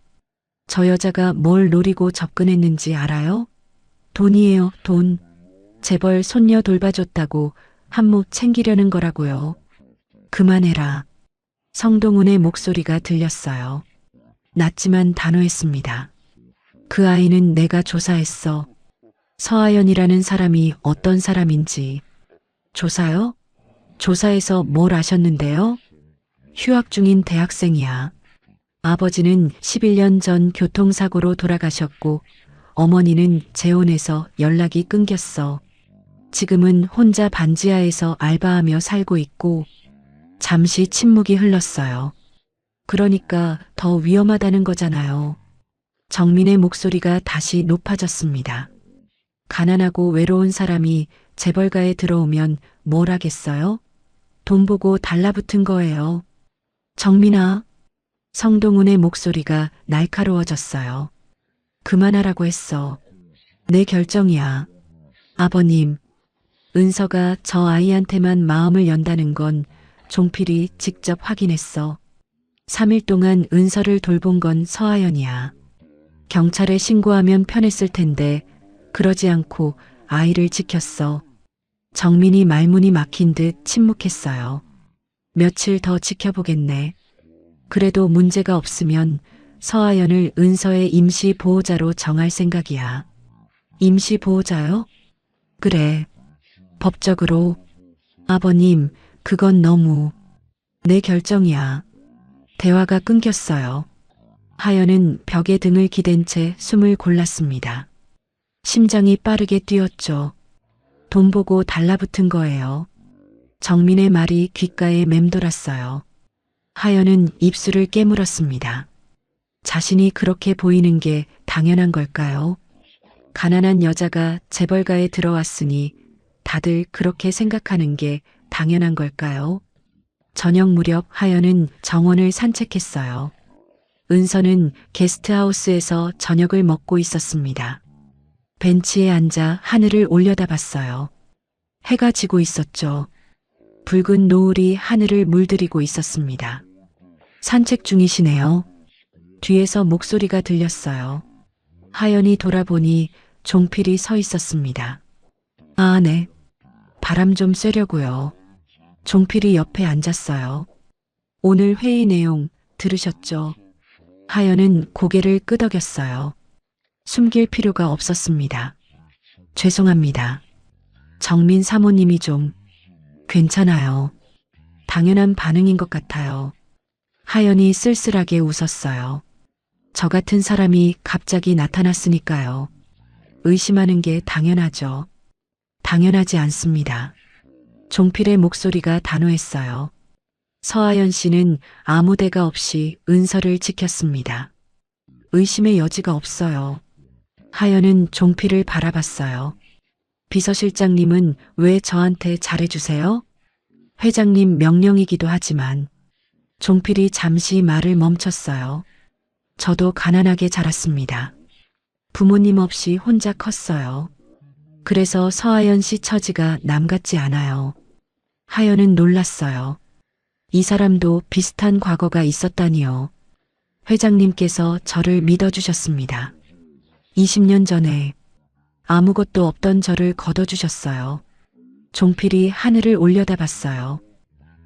[SPEAKER 3] 저 여자가 뭘 노리고 접근했는지 알아요? 돈이에요, 돈. 재벌 손녀 돌봐줬다고 한몫 챙기려는 거라고요. 그만해라. 성동훈의 목소리가 들렸어요. 낮지만 단호했습니다. 그 아이는 내가 조사했어. 서하연이라는 사람이 어떤 사람인지. 조사요? 조사해서 뭘 아셨는데요? 휴학 중인 대학생이야. 아버지는 11년 전 교통사고로 돌아가셨고 어머니는 재혼해서 연락이 끊겼어. 지금은 혼자 반지하에서 알바하며 살고 있고 잠시 침묵이 흘렀어요. 그러니까 더 위험하다는 거잖아요. 정민의 목소리가 다시 높아졌습니다. 가난하고 외로운 사람이 재벌가에 들어오면 뭘 하겠어요? 돈 보고 달라붙은 거예요. 정민아. 성동훈의 목소리가 날카로워졌어요. 그만하라고 했어. 내 결정이야. 아버님. 은서가 저 아이한테만 마음을 연다는 건 종필이 직접 확인했어. 3일 동안 은서를 돌본 건 서하연이야. 경찰에 신고하면 편했을 텐데 그러지 않고 아이를 지켰어. 정민이 말문이 막힌 듯 침묵했어요. 며칠 더 지켜보겠네. 그래도 문제가 없으면 서하연을 은서의 임시 보호자로 정할 생각이야. 임시 보호자요? 그래. 법적으로. 아버님, 그건 너무. 내 결정이야. 대화가 끊겼어요. 하연은 벽에 등을 기댄 채 숨을 골랐습니다. 심장이 빠르게 뛰었죠. 돈 보고 달라붙은 거예요. 정민의 말이 귓가에 맴돌았어요. 하연은 입술을 깨물었습니다. 자신이 그렇게 보이는 게 당연한 걸까요? 가난한 여자가 재벌가에 들어왔으니 다들 그렇게 생각하는 게 당연한 걸까요? 저녁 무렵 하연은 정원을 산책했어요. 은서는 게스트하우스에서 저녁을 먹고 있었습니다. 벤치에 앉아 하늘을 올려다봤어요. 해가 지고 있었죠. 붉은 노을이 하늘을 물들이고 있었습니다. 산책 중이시네요. 뒤에서 목소리가 들렸어요. 하연이 돌아보니 종필이 서 있었습니다. 아, 네. 바람 좀 쐬려고요. 종필이 옆에 앉았어요. 오늘 회의 내용 들으셨죠? 하연은 고개를 끄덕였어요. 숨길 필요가 없었습니다. 죄송합니다. 정민 사모님이 좀 괜찮아요. 당연한 반응인 것 같아요. 하연이 쓸쓸하게 웃었어요. 저 같은 사람이 갑자기 나타났으니까요. 의심하는 게 당연하죠. 당연하지 않습니다. 종필의 목소리가 단호했어요. 서하연 씨는 아무 데가 없이 은서를 지켰습니다. 의심의 여지가 없어요. 하연은 종필을 바라봤어요. 비서실장님은 왜 저한테 잘해주세요? 회장님 명령이기도 하지만. 종필이 잠시 말을 멈췄어요. 저도 가난하게 자랐습니다. 부모님 없이 혼자 컸어요. 그래서 서하연 씨 처지가 남 같지 않아요. 하연은 놀랐어요. 이 사람도 비슷한 과거가 있었다니요. 회장님께서 저를 믿어주셨습니다. 20년 전에 아무것도 없던 저를 걷어주셨어요. 종필이 하늘을 올려다봤어요.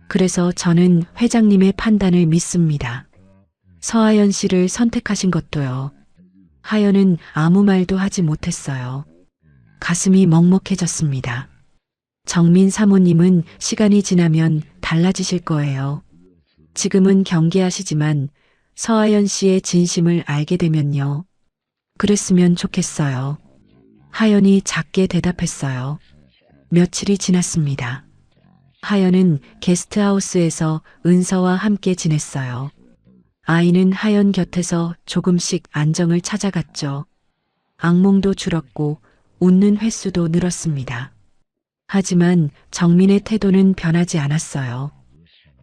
[SPEAKER 3] 그래서 저는 회장님의 판단을 믿습니다. 서하연 씨를 선택하신 것도요. 하연은 아무 말도 하지 못했어요. 가슴이 먹먹해졌습니다. 정민 사모님은 시간이 지나면 달라지실 거예요. 지금은 경계하시지만 서하연 씨의 진심을 알게 되면요. 그랬으면 좋겠어요. 하연이 작게 대답했어요. 며칠이 지났습니다. 하연은 게스트하우스에서 은서와 함께 지냈어요. 아이는 하연 곁에서 조금씩 안정을 찾아갔죠. 악몽도 줄었고 웃는 횟수도 늘었습니다. 하지만 정민의 태도는 변하지 않았어요.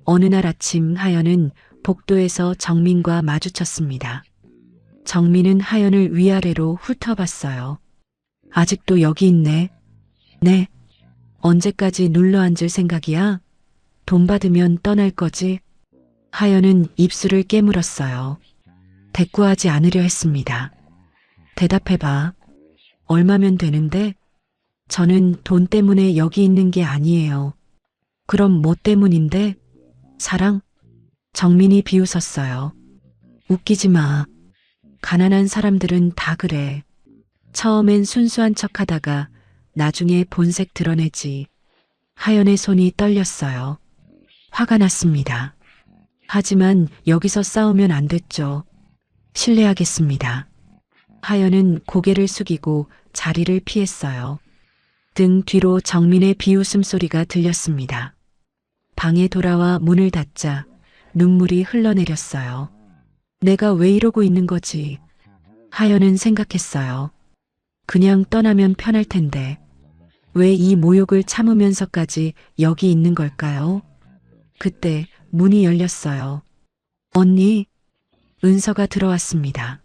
[SPEAKER 3] 어느 날 아침 하연은 복도에서 정민과 마주쳤습니다. 정민은 하연을 위아래로 훑어봤어요. 아직도 여기 있네. 네. 언제까지 눌러앉을 생각이야? 돈 받으면 떠날 거지? 하연은 입술을 깨물었어요. 대꾸하지 않으려 했습니다. 대답해봐. 얼마면 되는데? 저는 돈 때문에 여기 있는 게 아니에요. 그럼 뭐 때문인데? 사랑? 정민이 비웃었어요. 웃기지 마. 가난한 사람들은 다 그래. 처음엔 순수한 척 하다가 나중에 본색 드러내지. 하연의 손이 떨렸어요. 화가 났습니다. 하지만 여기서 싸우면 안 됐죠. 실례하겠습니다. 하연은 고개를 숙이고 자리를 피했어요. 등 뒤로 정민의 비웃음 소리가 들렸습니다. 방에 돌아와 문을 닫자 눈물이 흘러내렸어요. 내가 왜 이러고 있는 거지? 하연은 생각했어요. 그냥 떠나면 편할 텐데 왜 이 모욕을 참으면서까지 여기 있는 걸까요? 그때 문이 열렸어요. 언니, 은서가 들어왔습니다.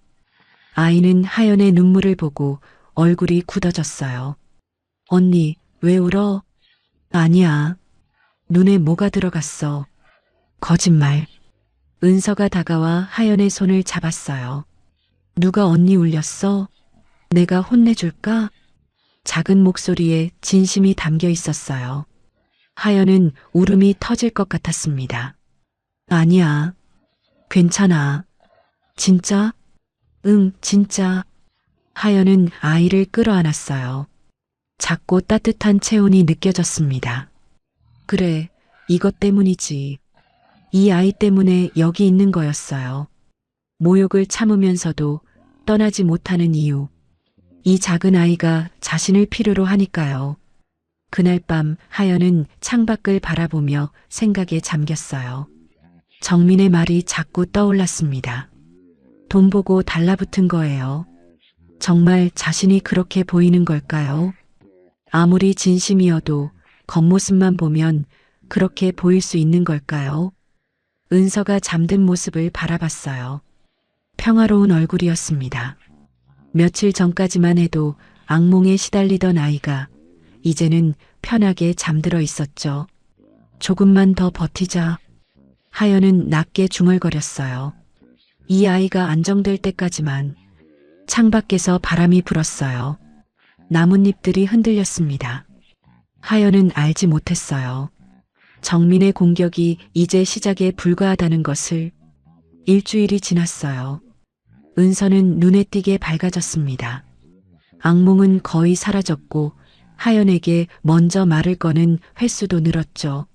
[SPEAKER 3] 아이는 하연의 눈물을 보고 얼굴이 굳어졌어요. 언니, 왜 울어? 아니야. 눈에 뭐가 들어갔어. 거짓말. 은서가 다가와 하연의 손을 잡았어요. 누가 언니 울렸어? 내가 혼내줄까? 작은 목소리에 진심이 담겨 있었어요. 하연은 울음이 터질 것 같았습니다. 아니야. 괜찮아. 진짜? 응, 진짜. 하연은 아이를 끌어안았어요. 작고 따뜻한 체온이 느껴졌습니다. 그래, 이것 때문이지. 이 아이 때문에 여기 있는 거였어요. 모욕을 참으면서도 떠나지 못하는 이유. 이 작은 아이가 자신을 필요로 하니까요. 그날 밤 하연은 창밖을 바라보며 생각에 잠겼어요. 정민의 말이 자꾸 떠올랐습니다. 돈 보고 달라붙은 거예요. 정말 자신이 그렇게 보이는 걸까요? 아무리 진심이어도 겉모습만 보면 그렇게 보일 수 있는 걸까요? 은서가 잠든 모습을 바라봤어요. 평화로운 얼굴이었습니다. 며칠 전까지만 해도 악몽에 시달리던 아이가 이제는 편하게 잠들어 있었죠. 조금만 더 버티자. 하연은 낮게 중얼거렸어요. 이 아이가 안정될 때까지만. 창밖에서 바람이 불었어요. 나뭇잎들이 흔들렸습니다. 하연은 알지 못했어요. 정민의 공격이 이제 시작에 불과하다는 것을. 일주일이 지났어요. 은서는 눈에 띄게 밝아졌습니다. 악몽은 거의 사라졌고 하연에게 먼저 말을 거는 횟수도 늘었죠.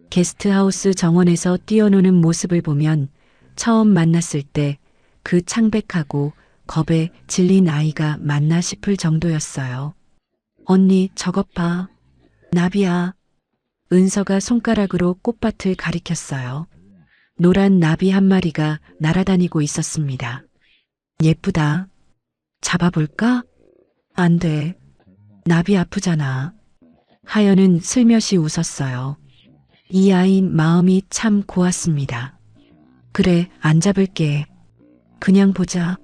[SPEAKER 3] 게스트하우스 정원에서 뛰어노는 모습을 보면 처음 만났을 때 그 창백하고 겁에 질린 아이가 맞나 싶을 정도였어요. 언니, 저것 봐. 나비야. 은서가 손가락으로 꽃밭을 가리켰어요. 노란 나비 한 마리가 날아다니고 있었습니다. 예쁘다. 잡아볼까? 안 돼. 나비 아프잖아. 하연은 슬며시 웃었어요. 이 아이 마음이 참 고왔습니다. 그래, 안 잡을게. 그냥 보자.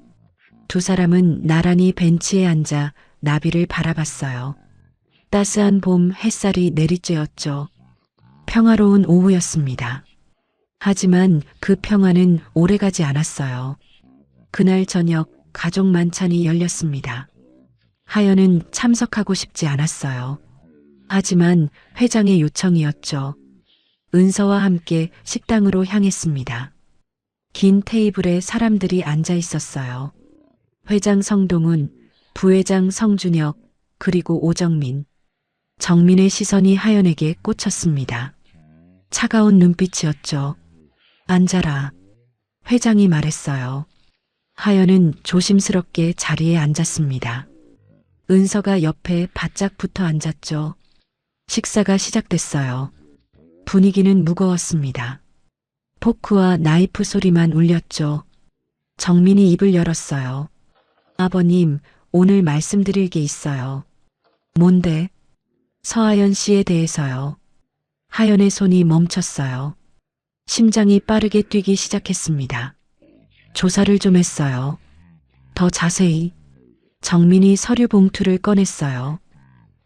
[SPEAKER 3] 두 사람은 나란히 벤치에 앉아 나비를 바라봤어요. 따스한 봄 햇살이 내리쬐었죠. 평화로운 오후였습니다. 하지만 그 평화는 오래가지 않았어요. 그날 저녁 가족 만찬이 열렸습니다. 하연은 참석하고 싶지 않았어요. 하지만 회장의 요청이었죠. 은서와 함께 식당으로 향했습니다. 긴 테이블에 사람들이 앉아 있었어요. 회장 성동훈, 부회장 성준혁, 그리고 오정민. 정민의 시선이 하연에게 꽂혔습니다. 차가운 눈빛이었죠. 앉아라. 회장이 말했어요. 하연은 조심스럽게 자리에 앉았습니다. 은서가 옆에 바짝 붙어 앉았죠. 식사가 시작됐어요. 분위기는 무거웠습니다. 포크와 나이프 소리만 울렸죠. 정민이 입을 열었어요. 아버님, 오늘 말씀드릴 게 있어요. 뭔데? 서하연 씨에 대해서요. 하연의 손이 멈췄어요. 심장이 빠르게 뛰기 시작했습니다. 조사를 좀 했어요. 더 자세히. 정민이 서류 봉투를 꺼냈어요.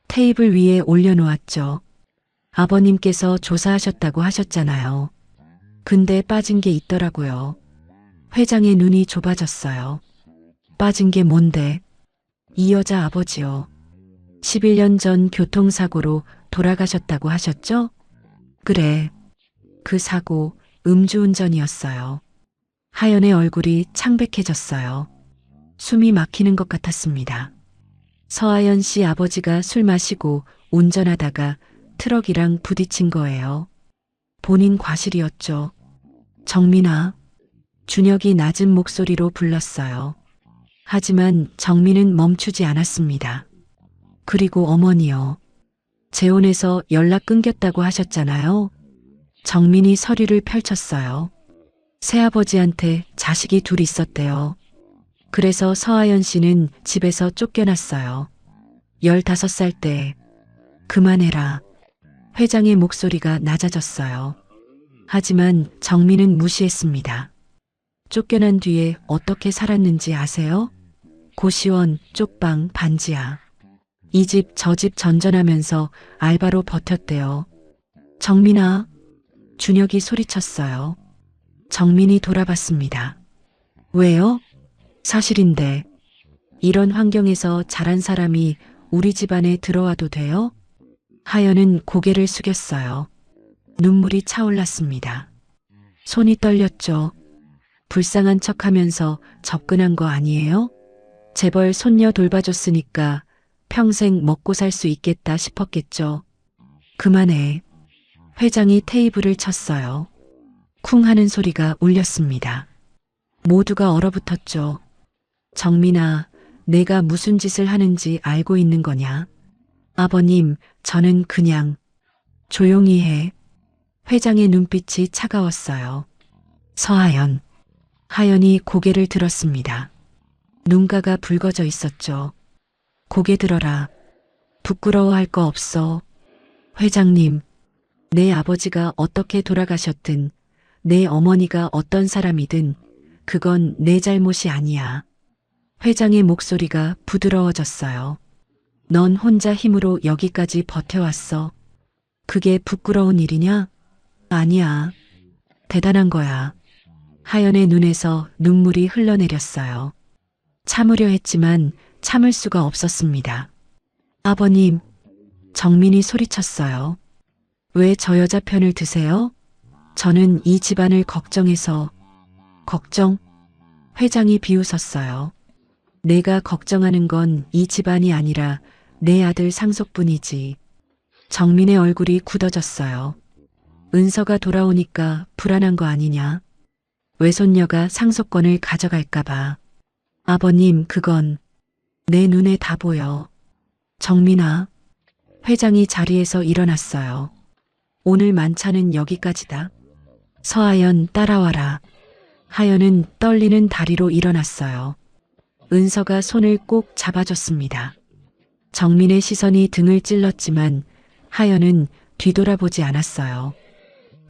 [SPEAKER 3] 테이블 위에 올려놓았죠. 아버님께서 조사하셨다고 하셨잖아요. 근데 빠진 게 있더라고요. 회장의 눈이 좁아졌어요. 빠진 게 뭔데? 이 여자 아버지요. 11년 전 교통사고로 돌아가셨다고 하셨죠? 그래. 그 사고 음주운전이었어요. 하연의 얼굴이 창백해졌어요. 숨이 막히는 것 같았습니다. 서하연 씨 아버지가 술 마시고 운전하다가 트럭이랑 부딪힌 거예요. 본인 과실이었죠. 정민아. 준혁이 낮은 목소리로 불렀어요. 하지만 정민은 멈추지 않았습니다. 그리고 어머니요. 재혼해서 연락 끊겼다고 하셨잖아요. 정민이 서류를 펼쳤어요. 새아버지한테 자식이 둘 있었대요. 그래서 서하연 씨는 집에서 쫓겨났어요. 15살 때. 그만해라. 회장의 목소리가 낮아졌어요. 하지만 정민은 무시했습니다. 쫓겨난 뒤에 어떻게 살았는지 아세요? 고시원, 쪽방, 반지하. 이 집 저 집 전전하면서 알바로 버텼대요. 정민아. 준혁이 소리쳤어요. 정민이 돌아봤습니다. 왜요? 사실인데. 이런 환경에서 자란 사람이 우리 집안에 들어와도 돼요? 하연은 고개를 숙였어요. 눈물이 차올랐습니다. 손이 떨렸죠. 불쌍한 척하면서 접근한 거 아니에요? 재벌 손녀 돌봐줬으니까 평생 먹고 살 수 있겠다 싶었겠죠. 그만해. 회장이 테이블을 쳤어요. 쿵 하는 소리가 울렸습니다. 모두가 얼어붙었죠. 정민아, 내가 무슨 짓을 하는지 알고 있는 거냐? 아버님, 저는 그냥 조용히 해. 회장의 눈빛이 차가웠어요. 서하연. 하연이 고개를 들었습니다. 눈가가 붉어져 있었죠. 고개 들어라. 부끄러워할 거 없어. 회장님, 내 아버지가 어떻게 돌아가셨든 내 어머니가 어떤 사람이든 그건 내 잘못이 아니야. 회장의 목소리가 부드러워졌어요. 넌 혼자 힘으로 여기까지 버텨왔어. 그게 부끄러운 일이냐? 아니야. 대단한 거야. 하연의 눈에서 눈물이 흘러내렸어요. 참으려 했지만 참을 수가 없었습니다. 아버님, 정민이 소리쳤어요. 왜 저 여자 편을 드세요? 저는 이 집안을 걱정해서. 걱정? 회장이 비웃었어요. 내가 걱정하는 건 이 집안이 아니라 내 아들 상속뿐이지. 정민의 얼굴이 굳어졌어요. 은서가 돌아오니까 불안한 거 아니냐? 외손녀가 상속권을 가져갈까봐. 아버님, 그건 내 눈에 다 보여. 정민아. 회장이 자리에서 일어났어요. 오늘 만찬은 여기까지다. 서하연, 따라와라. 하연은 떨리는 다리로 일어났어요. 은서가 손을 꼭 잡아줬습니다. 정민의 시선이 등을 찔렀지만 하연은 뒤돌아보지 않았어요.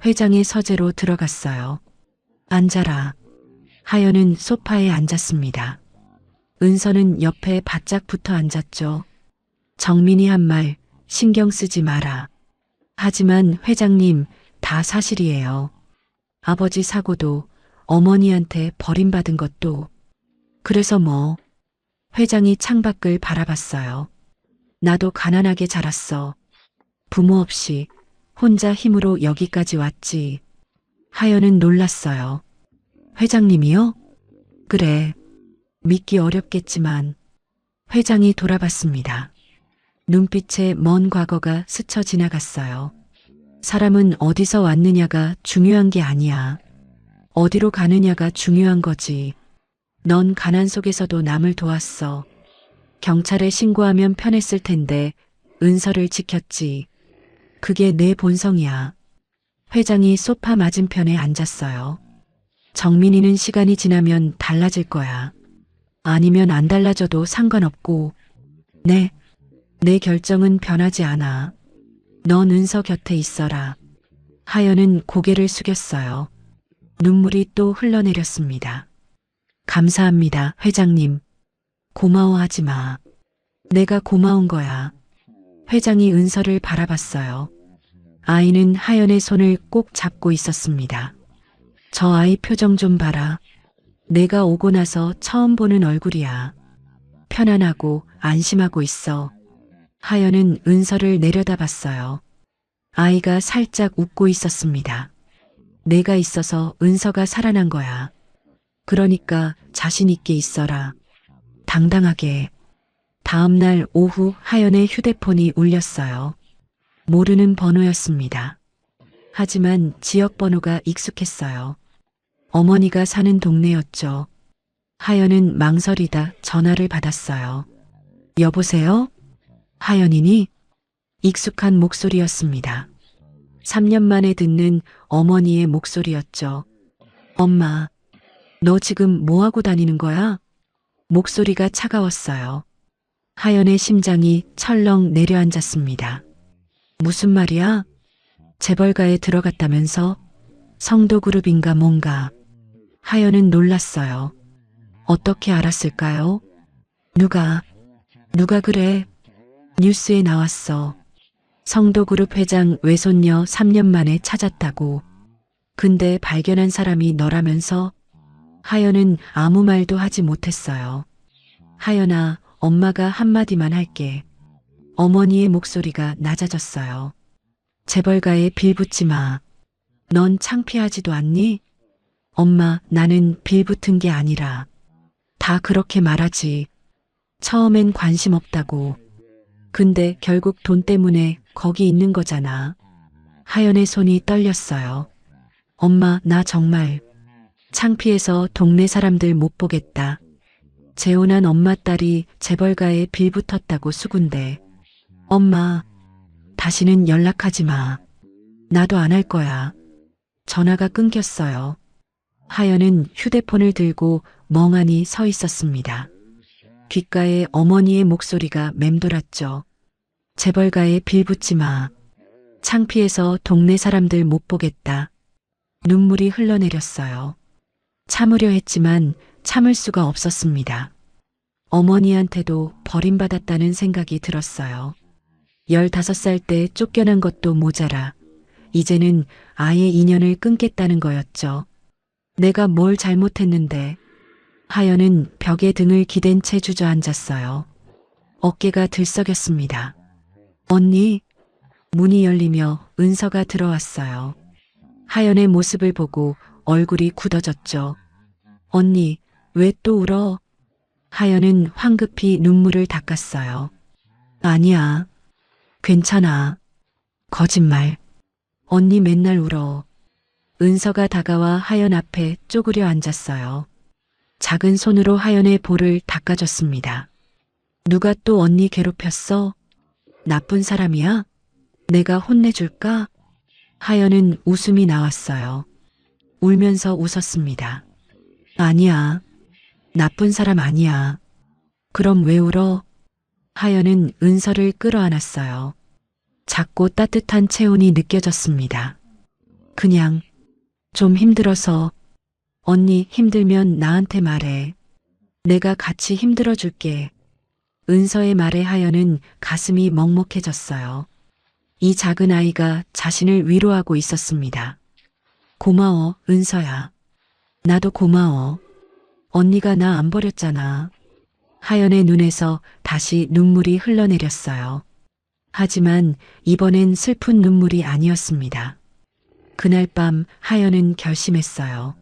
[SPEAKER 3] 회장의 서재로 들어갔어요. 앉아라. 하연은 소파에 앉았습니다. 은서는 옆에 바짝 붙어 앉았죠. 정민이 한 말 신경 쓰지 마라. 하지만 회장님, 다 사실이에요. 아버지 사고도 어머니한테 버림받은 것도. 그래서 뭐? 회장이 창밖을 바라봤어요. 나도 가난하게 자랐어. 부모 없이 혼자 힘으로 여기까지 왔지. 하연은 놀랐어요. 회장님이요? 그래. 믿기 어렵겠지만. 회장이 돌아봤습니다. 눈빛에 먼 과거가 스쳐 지나갔어요. 사람은 어디서 왔느냐가 중요한 게 아니야. 어디로 가느냐가 중요한 거지. 넌 가난 속에서도 남을 도왔어. 경찰에 신고하면 편했을 텐데 은서를 지켰지. 그게 내 본성이야. 회장이 소파 맞은편에 앉았어요. 정민이는 시간이 지나면 달라질 거야. 아니면 안 달라져도 상관없고. 네. 내 결정은 변하지 않아. 넌 은서 곁에 있어라. 하연은 고개를 숙였어요. 눈물이 또 흘러내렸습니다. 감사합니다, 회장님. 고마워하지 마. 내가 고마운 거야. 회장이 은서를 바라봤어요. 아이는 하연의 손을 꼭 잡고 있었습니다. 저 아이 표정 좀 봐라. 내가 오고 나서 처음 보는 얼굴이야. 편안하고 안심하고 있어. 하연은 은서를 내려다봤어요. 아이가 살짝 웃고 있었습니다. 내가 있어서 은서가 살아난 거야. 그러니까 자신 있게 있어라. 당당하게. 다음 날 오후 하연의 휴대폰이 울렸어요. 모르는 번호였습니다. 하지만 지역 번호가 익숙했어요. 어머니가 사는 동네였죠. 하연은 망설이다 전화를 받았어요. 여보세요? 하연이니? 익숙한 목소리였습니다. 3년 만에 듣는 어머니의 목소리였죠. 엄마, 너 지금 뭐하고 다니는 거야? 목소리가 차가웠어요. 하연의 심장이 철렁 내려앉았습니다. 무슨 말이야? 재벌가에 들어갔다면서? 성도그룹인가 뭔가. 하연은 놀랐어요. 어떻게 알았을까요? 누가 그래? 뉴스에 나왔어. 성도그룹 회장 외손녀 3년 만에 찾았다고. 근데 발견한 사람이 너라면서? 하연은 아무 말도 하지 못했어요. 하연아, 엄마가 한마디만 할게. 어머니의 목소리가 낮아졌어요. 재벌가에 빌붙지 마. 넌 창피하지도 않니? 엄마, 나는 빌붙은 게 아니라. 다 그렇게 말하지. 처음엔 관심 없다고. 근데 결국 돈 때문에 거기 있는 거잖아. 하연의 손이 떨렸어요. 엄마, 나 정말 창피해서 동네 사람들 못 보겠다. 재혼한 엄마 딸이 재벌가에 빌붙었다고 수군대. 엄마, 다시는 연락하지 마. 나도 안 할 거야. 전화가 끊겼어요. 하연은 휴대폰을 들고 멍하니 서 있었습니다. 귓가에 어머니의 목소리가 맴돌았죠. 재벌가에 빌붙지 마. 창피해서 동네 사람들 못 보겠다. 눈물이 흘러내렸어요. 참으려 했지만 참을 수가 없었습니다. 어머니한테도 버림받았다는 생각이 들었어요. 15살 때 쫓겨난 것도 모자라 이제는 아예 인연을 끊겠다는 거였죠. 내가 뭘 잘못했는데. 하연은 벽에 등을 기댄 채 주저앉았어요. 어깨가 들썩였습니다. 언니, 문이 열리며 은서가 들어왔어요. 하연의 모습을 보고 얼굴이 굳어졌죠. 언니, 왜 또 울어? 하연은 황급히 눈물을 닦았어요. 아니야. 괜찮아. 거짓말. 언니 맨날 울어. 은서가 다가와 하연 앞에 쪼그려 앉았어요. 작은 손으로 하연의 볼을 닦아줬습니다. 누가 또 언니 괴롭혔어? 나쁜 사람이야? 내가 혼내줄까? 하연은 웃음이 나왔어요. 울면서 웃었습니다. 아니야. 나쁜 사람 아니야. 그럼 왜 울어? 하연은 은서를 끌어안았어요. 작고 따뜻한 체온이 느껴졌습니다. 그냥 좀 힘들어서. 언니 힘들면 나한테 말해. 내가 같이 힘들어 줄게. 은서의 말에 하연은 가슴이 먹먹해졌어요. 이 작은 아이가 자신을 위로하고 있었습니다. 고마워, 은서야. 나도 고마워. 언니가 나 안 버렸잖아. 하연의 눈에서 다시 눈물이 흘러내렸어요. 하지만 이번엔 슬픈 눈물이 아니었습니다. 그날 밤 하연은 결심했어요.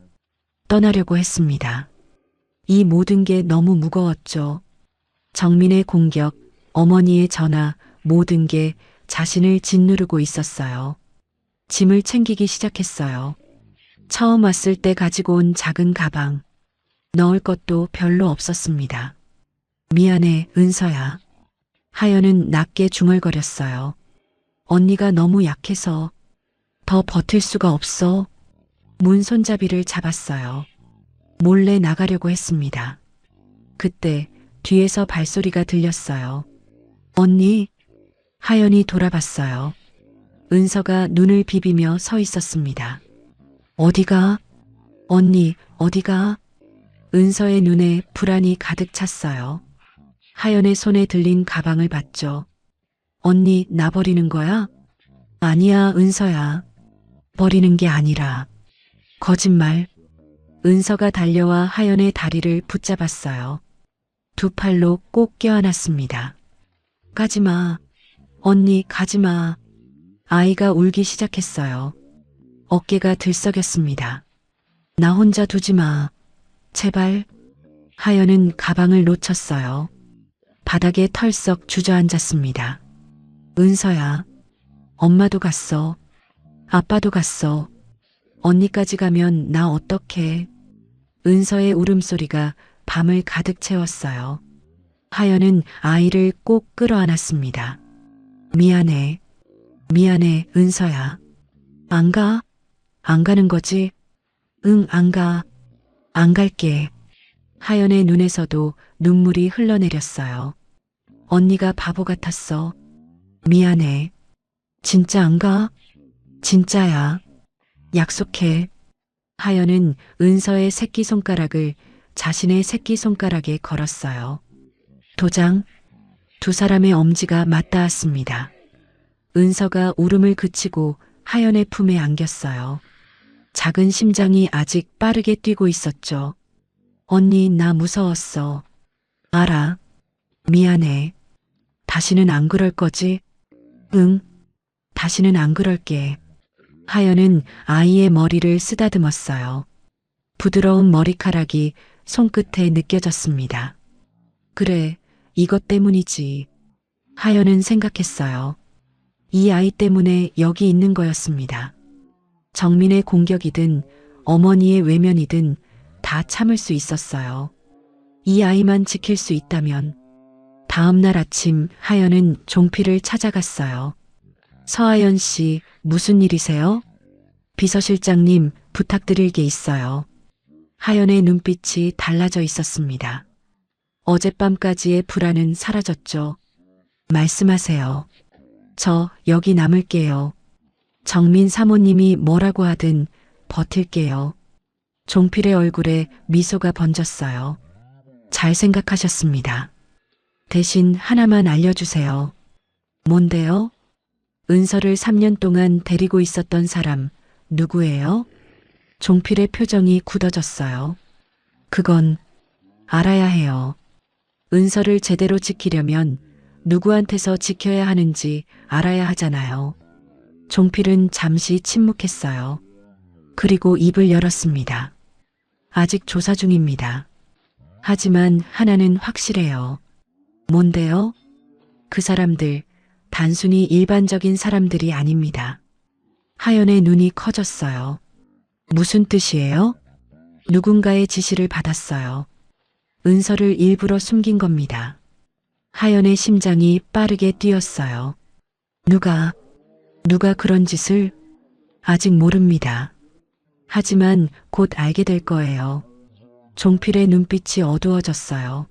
[SPEAKER 3] 떠나려고 했습니다. 이 모든 게 너무 무거웠죠. 정민의 공격, 어머니의 전화, 모든 게 자신을 짓누르고 있었어요. 짐을 챙기기 시작했어요. 처음 왔을 때 가지고 온 작은 가방. 넣을 것도 별로 없었습니다. 미안해, 은서야. 하연은 낮게 중얼거렸어요. 언니가 너무 약해서 더 버틸 수가 없어. 문 손잡이를 잡았어요. 몰래 나가려고 했습니다. 그때 뒤에서 발소리가 들렸어요. 언니, 하연이 돌아봤어요. 은서가 눈을 비비며 서 있었습니다. 어디가? 언니, 어디가? 은서의 눈에 불안이 가득 찼어요. 하연의 손에 들린 가방을 봤죠. 언니, 나 버리는 거야? 아니야, 은서야. 버리는 게 아니라. 거짓말. 은서가 달려와 하연의 다리를 붙잡았어요. 두 팔로 꼭 껴안았습니다. 가지마. 언니, 가지마. 아이가 울기 시작했어요. 어깨가 들썩였습니다. 나 혼자 두지 마. 제발. 하연은 가방을 놓쳤어요. 바닥에 털썩 주저앉았습니다. 은서야. 엄마도 갔어. 아빠도 갔어. 언니까지 가면 나 어떡해. 은서의 울음소리가 밤을 가득 채웠어요. 하연은 아이를 꼭 끌어안았습니다. 미안해. 미안해, 은서야. 안 가? 안 가는 거지? 응, 안 가. 안 갈게. 하연의 눈에서도 눈물이 흘러내렸어요. 언니가 바보 같았어. 미안해. 진짜 안 가? 진짜야. 약속해. 하연은 은서의 새끼손가락을 자신의 새끼손가락에 걸었어요. 도장. 두 사람의 엄지가 맞닿았습니다. 은서가 울음을 그치고 하연의 품에 안겼어요. 작은 심장이 아직 빠르게 뛰고 있었죠. 언니, 나 무서웠어. 알아. 미안해. 다시는 안 그럴 거지? 응. 다시는 안 그럴게. 하연은 아이의 머리를 쓰다듬었어요. 부드러운 머리카락이 손끝에 느껴졌습니다. 그래, 이것 때문이지. 하연은 생각했어요. 이 아이 때문에 여기 있는 거였습니다. 정민의 공격이든 어머니의 외면이든 다 참을 수 있었어요. 이 아이만 지킬 수 있다면. 다음 날 아침 하연은 종필을 찾아갔어요. 서하연 씨, 무슨 일이세요? 비서실장님, 부탁드릴 게 있어요. 하연의 눈빛이 달라져 있었습니다. 어젯밤까지의 불안은 사라졌죠. 말씀하세요. 저 여기 남을게요. 정민 사모님이 뭐라고 하든 버틸게요. 종필의 얼굴에 미소가 번졌어요. 잘 생각하셨습니다. 대신 하나만 알려주세요. 뭔데요? 은서를 3년 동안 데리고 있었던 사람 누구예요? 종필의 표정이 굳어졌어요. 그건 알아야 해요. 은서를 제대로 지키려면 누구한테서 지켜야 하는지 알아야 하잖아요. 종필은 잠시 침묵했어요. 그리고 입을 열었습니다. 아직 조사 중입니다. 하지만 하나는 확실해요. 뭔데요? 그 사람들 단순히 일반적인 사람들이 아닙니다. 하연의 눈이 커졌어요. 무슨 뜻이에요? 누군가의 지시를 받았어요. 은서를 일부러 숨긴 겁니다. 하연의 심장이 빠르게 뛰었어요. 누가 그런 짓을? 아직 모릅니다. 하지만 곧 알게 될 거예요. 종필의 눈빛이 어두워졌어요.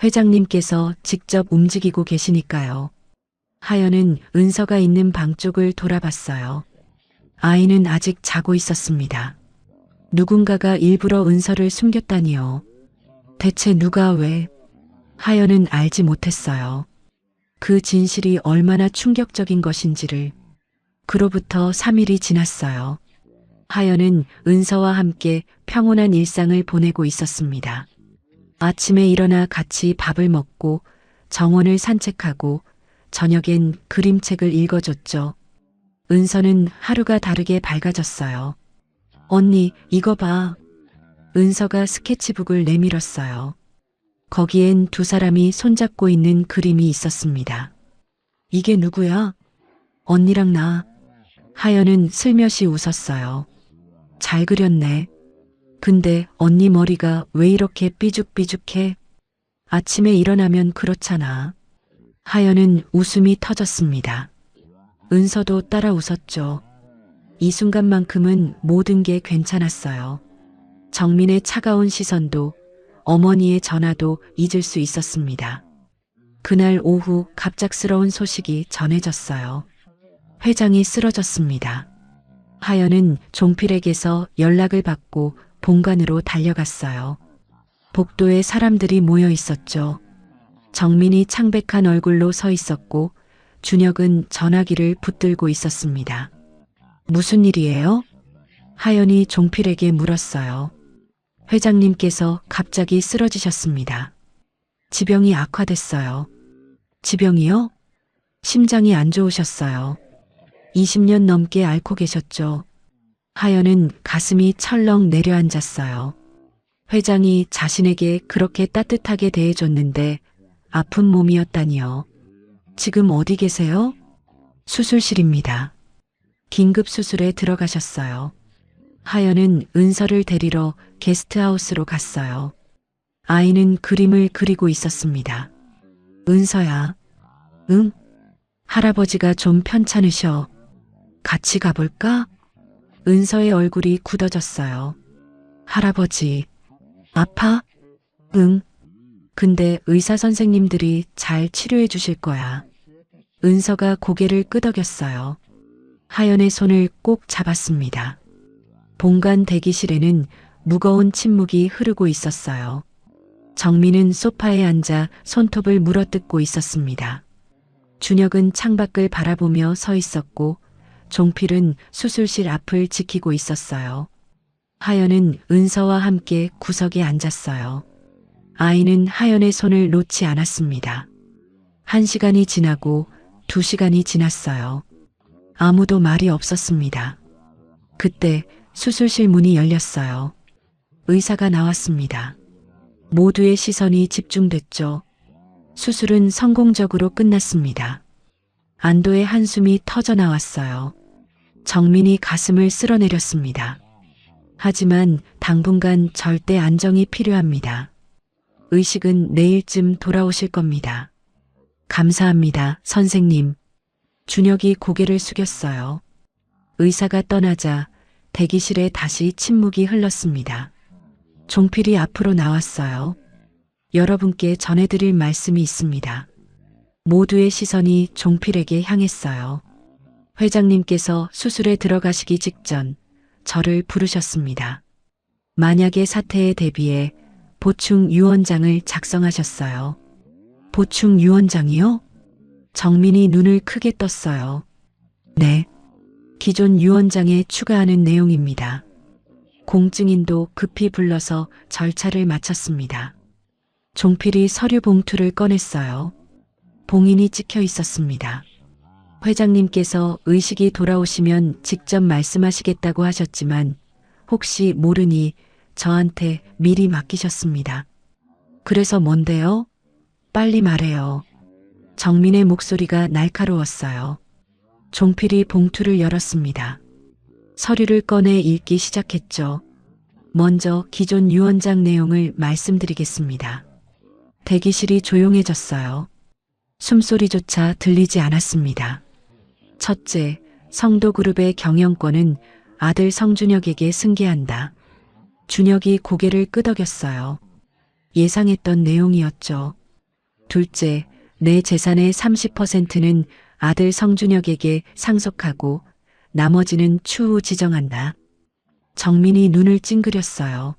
[SPEAKER 3] 회장님께서 직접 움직이고 계시니까요. 하연은 은서가 있는 방 쪽을 돌아봤어요. 아이는 아직 자고 있었습니다. 누군가가 일부러 은서를 숨겼다니요. 대체 누가 왜? 하연은 알지 못했어요. 그 진실이 얼마나 충격적인 것인지를. 그로부터 3일이 지났어요. 하연은 은서와 함께 평온한 일상을 보내고 있었습니다. 아침에 일어나 같이 밥을 먹고 정원을 산책하고 저녁엔 그림책을 읽어줬죠. 은서는 하루가 다르게 밝아졌어요. 언니, 이거 봐. 은서가 스케치북을 내밀었어요. 거기엔 두 사람이 손잡고 있는 그림이 있었습니다. 이게 누구야? 언니랑 나. 하연은 슬며시 웃었어요. 잘 그렸네. 근데 언니 머리가 왜 이렇게 삐죽삐죽해? 아침에 일어나면 그렇잖아. 하연은 웃음이 터졌습니다. 은서도 따라 웃었죠. 이 순간만큼은 모든 게 괜찮았어요. 정민의 차가운 시선도 어머니의 전화도 잊을 수 있었습니다. 그날 오후 갑작스러운 소식이 전해졌어요. 회장이 쓰러졌습니다. 하연은 종필에게서 연락을 받고 본관으로 달려갔어요. 복도에 사람들이 모여 있었죠. 정민이 창백한 얼굴로 서 있었고 준혁은 전화기를 붙들고 있었습니다. 무슨 일이에요? 하연이 종필에게 물었어요. 회장님께서 갑자기 쓰러지셨습니다. 지병이 악화됐어요. 지병이요? 심장이 안 좋으셨어요. 20년 넘게 앓고 계셨죠. 하연은 가슴이 철렁 내려앉았어요. 회장이 자신에게 그렇게 따뜻하게 대해줬는데 아픈 몸이었다니요. 지금 어디 계세요? 수술실입니다. 긴급 수술에 들어가셨어요. 하연은 은서를 데리러 게스트하우스로 갔어요. 아이는 그림을 그리고 있었습니다. 은서야, 응? 할아버지가 좀 편찮으셔. 같이 가볼까? 은서의 얼굴이 굳어졌어요. 할아버지, 아파? 응. 근데 의사 선생님들이 잘 치료해 주실 거야. 은서가 고개를 끄덕였어요. 하연의 손을 꼭 잡았습니다. 본관 대기실에는 무거운 침묵이 흐르고 있었어요. 정민은 소파에 앉아 손톱을 물어뜯고 있었습니다. 준혁은 창밖을 바라보며 서 있었고 종필은 수술실 앞을 지키고 있었어요. 하연은 은서와 함께 구석에 앉았어요. 아이는 하연의 손을 놓지 않았습니다. 1시간이 지나고 2시간이 지났어요. 아무도 말이 없었습니다. 그때 수술실 문이 열렸어요. 의사가 나왔습니다. 모두의 시선이 집중됐죠. 수술은 성공적으로 끝났습니다. 안도의 한숨이 터져 나왔어요. 정민이 가슴을 쓸어내렸습니다. 하지만 당분간 절대 안정이 필요합니다. 의식은 내일쯤 돌아오실 겁니다. 감사합니다, 선생님. 준혁이 고개를 숙였어요. 의사가 떠나자 대기실에 다시 침묵이 흘렀습니다. 종필이 앞으로 나왔어요. 여러분께 전해드릴 말씀이 있습니다. 모두의 시선이 종필에게 향했어요. 회장님께서 수술에 들어가시기 직전 저를 부르셨습니다. 만약의 사태에 대비해 보충 유언장을 작성하셨어요. 보충 유언장이요? 정민이 눈을 크게 떴어요. 네. 기존 유언장에 추가하는 내용입니다. 공증인도 급히 불러서 절차를 마쳤습니다. 종필이 서류 봉투를 꺼냈어요. 봉인이 찍혀 있었습니다. 회장님께서 의식이 돌아오시면 직접 말씀하시겠다고 하셨지만 혹시 모르니 저한테 미리 맡기셨습니다. 그래서 뭔데요? 빨리 말해요. 정민의 목소리가 날카로웠어요. 종필이 봉투를 열었습니다. 서류를 꺼내 읽기 시작했죠. 먼저 기존 유언장 내용을 말씀드리겠습니다. 대기실이 조용해졌어요. 숨소리조차 들리지 않았습니다. 첫째, 성도그룹의 경영권은 아들 성준혁에게 승계한다. 준혁이 고개를 끄덕였어요. 예상했던 내용이었죠. 둘째, 내 재산의 30%는 아들 성준혁에게 상속하고 나머지는 추후 지정한다. 정민이 눈을 찡그렸어요.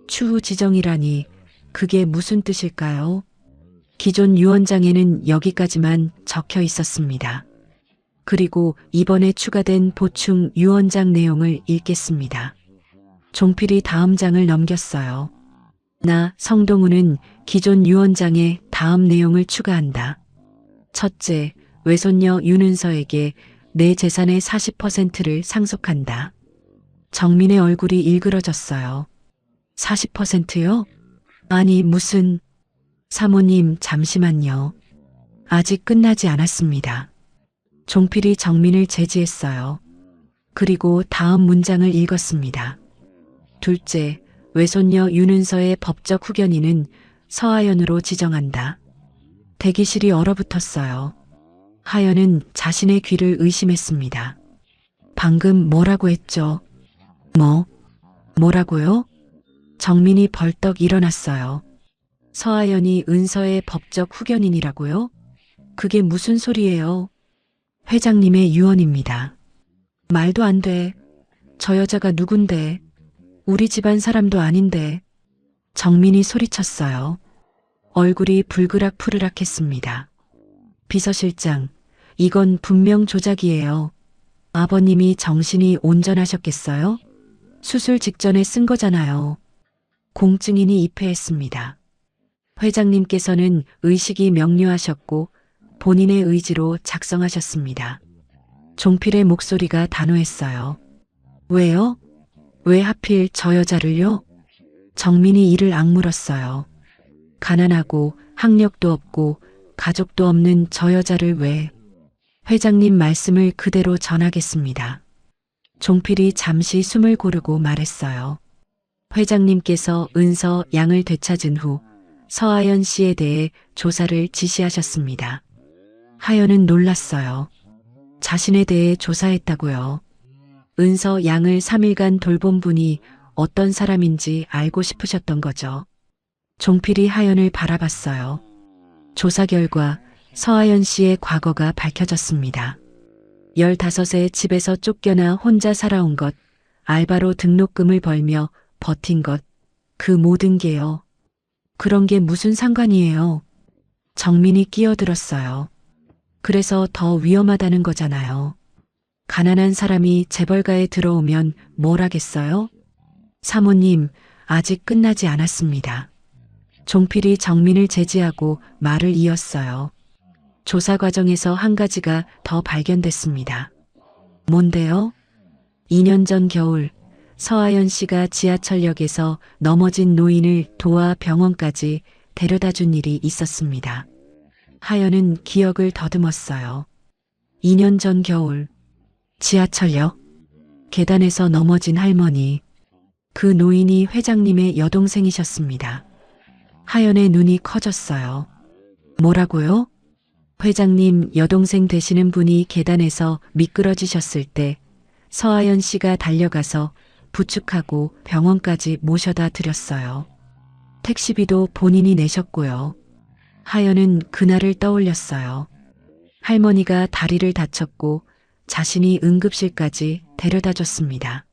[SPEAKER 3] 추후 지정이라니 그게 무슨 뜻일까요? 기존 유언장에는 여기까지만 적혀 있었습니다. 그리고 이번에 추가된 보충 유언장 내용을 읽겠습니다. 종필이 다음 장을 넘겼어요. 나 성동우는 기존 유언장에 다음 내용을 추가한다. 첫째, 외손녀 윤은서에게 내 재산의 40%를 상속한다. 정민의 얼굴이 일그러졌어요. 40%요? 아니 무슨... 사모님 잠시만요. 아직 끝나지 않았습니다. 종필이 정민을 제지했어요. 그리고 다음 문장을 읽었습니다. 둘째, 외손녀 윤은서의 법적 후견인은 서하연으로 지정한다. 대기실이 얼어붙었어요. 하연은 자신의 귀를 의심했습니다. 방금 뭐라고 했죠? 뭐라고요? 정민이 벌떡 일어났어요. 서하연이 은서의 법적 후견인이라고요? 그게 무슨 소리예요? 회장님의 유언입니다. 말도 안 돼. 저 여자가 누군데? 우리 집안 사람도 아닌데. 정민이 소리쳤어요. 얼굴이 불그락푸르락했습니다. 비서실장, 이건 분명 조작이에요. 아버님이 정신이 온전하셨겠어요? 수술 직전에 쓴 거잖아요. 공증인이 입회했습니다. 회장님께서는 의식이 명료하셨고 본인의 의지로 작성하셨습니다. 종필의 목소리가 단호했어요. 왜요? 왜 하필 저 여자를요? 정민이 이를 악물었어요. 가난하고 학력도 없고 가족도 없는 저 여자를 왜? 회장님 말씀을 그대로 전하겠습니다. 종필이 잠시 숨을 고르고 말했어요. 회장님께서 은서 양을 되찾은 후 서하연 씨에 대해 조사를 지시하셨습니다. 하연은 놀랐어요. 자신에 대해 조사했다고요. 은서 양을 3일간 돌본 분이 어떤 사람인지 알고 싶으셨던 거죠. 종필이 하연을 바라봤어요. 조사 결과 서하연 씨의 과거가 밝혀졌습니다. 15세 집에서 쫓겨나 혼자 살아온 것, 알바로 등록금을 벌며 버틴 것, 그 모든 게요. 그런 게 무슨 상관이에요. 정민이 끼어들었어요. 그래서 더 위험하다는 거잖아요. 가난한 사람이 재벌가에 들어오면 뭘 하겠어요? 사모님, 아직 끝나지 않았습니다. 종필이 정민을 제지하고 말을 이었어요. 조사 과정에서 한 가지가 더 발견됐습니다. 뭔데요? 2년 전 겨울 서하연 씨가 지하철역에서 넘어진 노인을 도와 병원까지 데려다 준 일이 있었습니다. 하연은 기억을 더듬었어요. 2년 전 겨울 지하철역 계단에서 넘어진 할머니, 그 노인이 회장님의 여동생이셨습니다. 하연의 눈이 커졌어요. 뭐라고요? 회장님 여동생 되시는 분이 계단에서 미끄러지셨을 때 서하연 씨가 달려가서 부축하고 병원까지 모셔다 드렸어요. 택시비도 본인이 내셨고요. 하연은 그날을 떠올렸어요. 할머니가 다리를 다쳤고 자신이 응급실까지 데려다 줬습니다.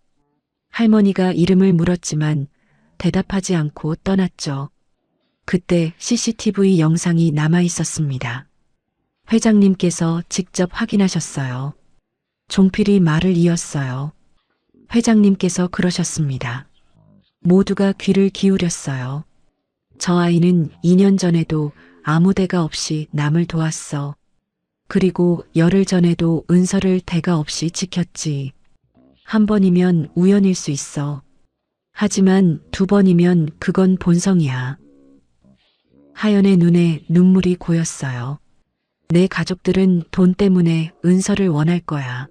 [SPEAKER 3] 할머니가 이름을 물었지만 대답하지 않고 떠났죠. 그때 CCTV 영상이 남아 있었습니다. 회장님께서 직접 확인하셨어요. 종필이 말을 이었어요. 회장님께서 그러셨습니다. 모두가 귀를 기울였어요. 저 아이는 2년 전에도 아무 대가 없이 남을 도왔어. 그리고 열흘 전에도 은서를 대가 없이 지켰지. 한 번이면 우연일 수 있어. 하지만 2번이면 그건 본성이야. 하연의 눈에 눈물이 고였어요. 내 가족들은 돈 때문에 은서를 원할 거야.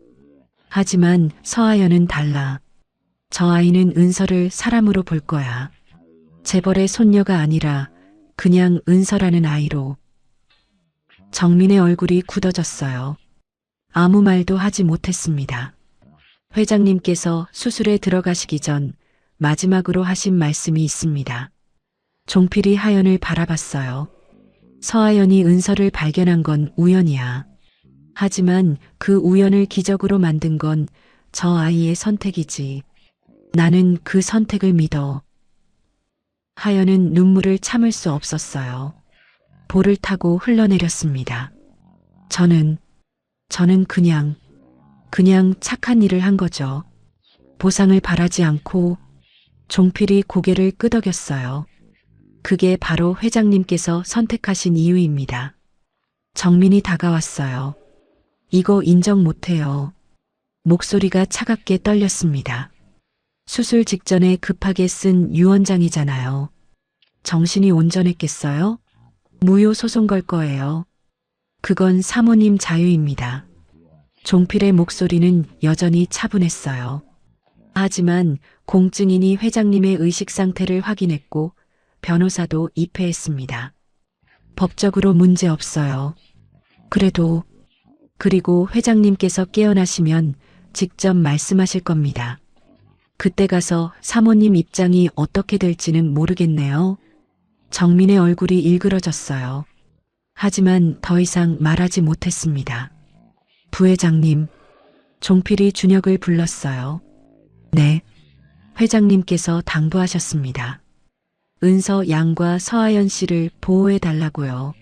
[SPEAKER 3] 하지만 서하연은 달라. 저 아이는 은서를 사람으로 볼 거야. 재벌의 손녀가 아니라 그냥 은서라는 아이로. 정민의 얼굴이 굳어졌어요. 아무 말도 하지 못했습니다. 회장님께서 수술에 들어가시기 전 마지막으로 하신 말씀이 있습니다. 종필이 하연을 바라봤어요. 서하연이 은서를 발견한 건 우연이야. 하지만 그 우연을 기적으로 만든 건 저 아이의 선택이지. 나는 그 선택을 믿어. 하연은 눈물을 참을 수 없었어요. 볼을 타고 흘러내렸습니다. 저는 그냥 착한 일을 한 거죠. 보상을 바라지 않고. 종필이 고개를 끄덕였어요. 그게 바로 회장님께서 선택하신 이유입니다. 정민이 다가왔어요. 이거 인정 못해요. 목소리가 차갑게 떨렸습니다. 수술 직전에 급하게 쓴 유언장이잖아요. 정신이 온전했겠어요? 무효 소송 걸 거예요. 그건 사모님 자유입니다. 종필의 목소리는 여전히 차분했어요. 하지만 공증인이 회장님의 의식 상태를 확인했고 변호사도 입회했습니다. 법적으로 문제 없어요. 그리고 회장님께서 깨어나시면 직접 말씀하실 겁니다. 그때 가서 사모님 입장이 어떻게 될지는 모르겠네요. 정민의 얼굴이 일그러졌어요. 하지만 더 이상 말하지 못했습니다. 부회장님, 종필이 준혁을 불렀어요. 네, 회장님께서 당부하셨습니다. 은서 양과 서하연 씨를 보호해 달라고요.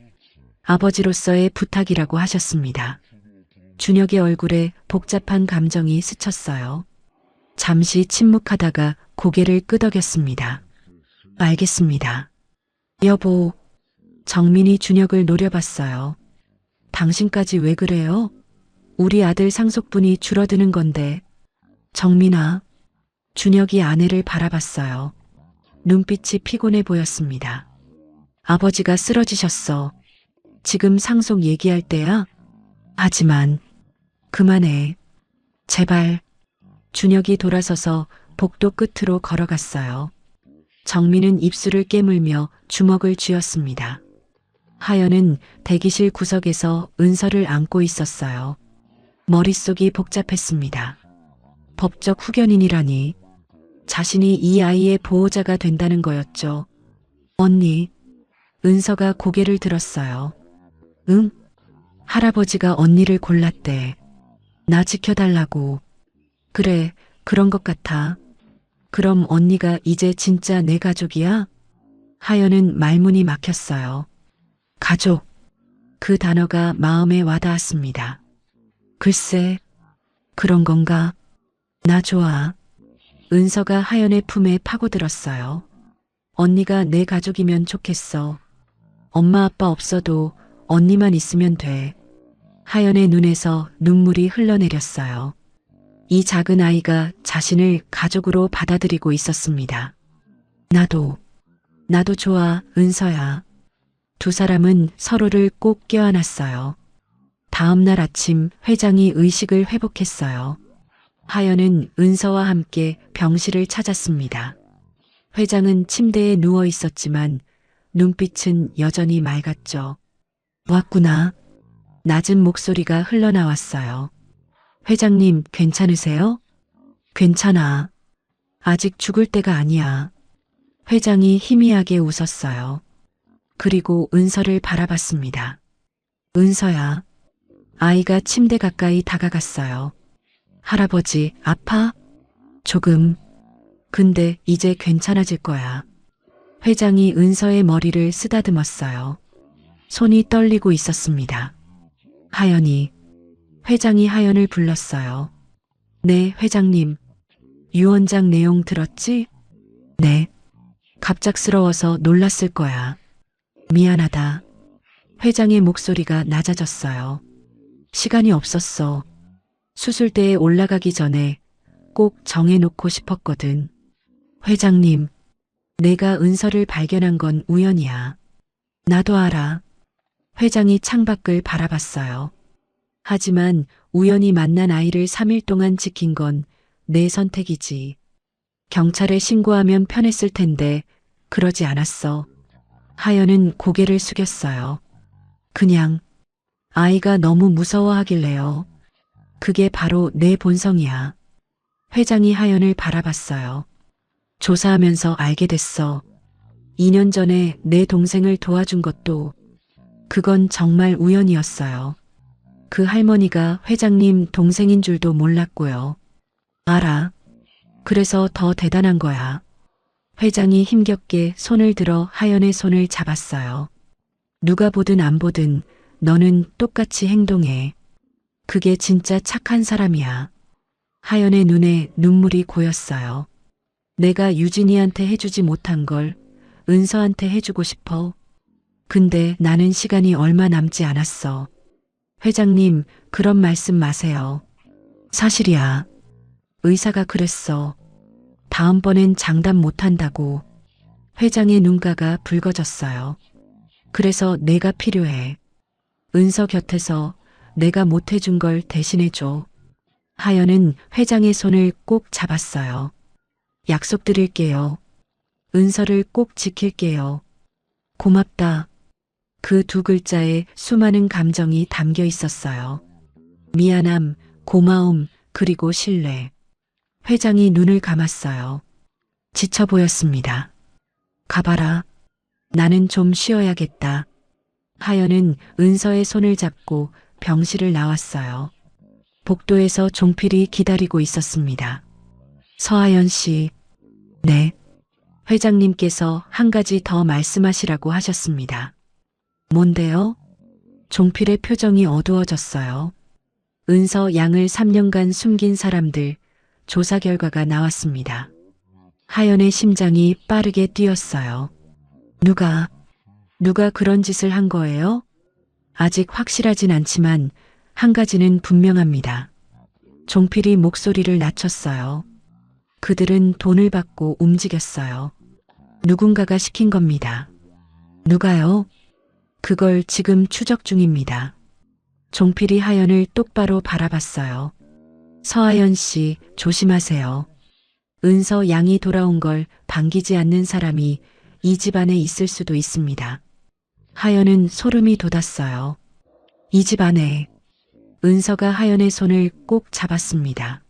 [SPEAKER 3] 아버지로서의 부탁이라고 하셨습니다. 준혁의 얼굴에 복잡한 감정이 스쳤어요. 잠시 침묵하다가 고개를 끄덕였습니다. 알겠습니다. 여보, 정민이 준혁을 노려봤어요. 당신까지 왜 그래요? 우리 아들 상속분이 줄어드는 건데. 정민아, 준혁이 아내를 바라봤어요. 눈빛이 피곤해 보였습니다. 아버지가 쓰러지셨어. 지금 상속 얘기할 때야? 하지만 그만해. 제발. 준혁이 돌아서서 복도 끝으로 걸어갔어요. 정민은 입술을 깨물며 주먹을 쥐었습니다. 하연은 대기실 구석에서 은서를 안고 있었어요. 머릿속이 복잡했습니다. 법적 후견인이라니 자신이 이 아이의 보호자가 된다는 거였죠. 언니, 은서가 고개를 들었어요. 응? 할아버지가 언니를 골랐대. 나 지켜달라고. 그래, 그런 것 같아. 그럼 언니가 이제 진짜 내 가족이야? 하연은 말문이 막혔어요. 가족. 그 단어가 마음에 와닿았습니다. 글쎄, 그런 건가? 나 좋아. 은서가 하연의 품에 파고들었어요. 언니가 내 가족이면 좋겠어. 엄마 아빠 없어도 언니만 있으면 돼. 하연의 눈에서 눈물이 흘러내렸어요. 이 작은 아이가 자신을 가족으로 받아들이고 있었습니다. 나도 좋아, 은서야. 두 사람은 서로를 꼭 껴안았어요. 다음 날 아침 회장이 의식을 회복했어요. 하연은 은서와 함께 병실을 찾았습니다. 회장은 침대에 누워 있었지만 눈빛은 여전히 맑았죠. 왔구나. 낮은 목소리가 흘러나왔어요. 회장님, 괜찮으세요? 괜찮아. 아직 죽을 때가 아니야. 회장이 희미하게 웃었어요. 그리고 은서를 바라봤습니다. 은서야. 아이가 침대 가까이 다가갔어요. 할아버지, 아파? 조금. 근데 이제 괜찮아질 거야. 회장이 은서의 머리를 쓰다듬었어요. 손이 떨리고 있었습니다. 하연이. 회장이 하연을 불렀어요. 네, 회장님. 유언장 내용 들었지? 네. 갑작스러워서 놀랐을 거야. 미안하다. 회장의 목소리가 낮아졌어요. 시간이 없었어. 수술대에 올라가기 전에 꼭 정해놓고 싶었거든. 회장님, 내가 은서를 발견한 건 우연이야. 나도 알아. 회장이 창밖을 바라봤어요. 하지만 우연히 만난 아이를 3일 동안 지킨 건 내 선택이지. 경찰에 신고하면 편했을 텐데 그러지 않았어. 하연은 고개를 숙였어요. 그냥 아이가 너무 무서워하길래요. 그게 바로 내 본성이야. 회장이 하연을 바라봤어요. 조사하면서 알게 됐어. 2년 전에 내 동생을 도와준 것도 그건 정말 우연이었어요. 그 할머니가 회장님 동생인 줄도 몰랐고요. 알아. 그래서 더 대단한 거야. 회장이 힘겹게 손을 들어 하연의 손을 잡았어요. 누가 보든 안 보든 너는 똑같이 행동해. 그게 진짜 착한 사람이야. 하연의 눈에 눈물이 고였어요. 내가 유진이한테 해주지 못한 걸 은서한테 해주고 싶어. 근데 나는 시간이 얼마 남지 않았어. 회장님, 그런 말씀 마세요. 사실이야. 의사가 그랬어. 다음번엔 장담 못한다고. 회장의 눈가가 붉어졌어요. 그래서 내가 필요해. 은서 곁에서 내가 못해준 걸 대신해줘. 하연은 회장의 손을 꼭 잡았어요. 약속드릴게요. 은서를 꼭 지킬게요. 고맙다. 그 두 글자에 수많은 감정이 담겨 있었어요. 미안함, 고마움, 그리고 신뢰. 회장이 눈을 감았어요. 지쳐 보였습니다. 가봐라. 나는 좀 쉬어야겠다. 하연은 은서의 손을 잡고 병실을 나왔어요. 복도에서 종필이 기다리고 있었습니다. 서하연 씨. 네. 회장님께서 한 가지 더 말씀하시라고 하셨습니다. 뭔데요? 종필의 표정이 어두워졌어요. 은서 양을 3년간 숨긴 사람들 조사 결과가 나왔습니다. 하연의 심장이 빠르게 뛰었어요. 누가 그런 짓을 한 거예요? 아직 확실하진 않지만 한 가지는 분명합니다. 종필이 목소리를 낮췄어요. 그들은 돈을 받고 움직였어요. 누군가가 시킨 겁니다. 누가요? 그걸 지금 추적 중입니다. 종필이 하연을 똑바로 바라봤어요. 서하연 씨, 조심하세요. 은서 양이 돌아온 걸 반기지 않는 사람이 이 집안에 있을 수도 있습니다. 하연은 소름이 돋았어요. 이 집안에 은서가 하연의 손을 꼭 잡았습니다.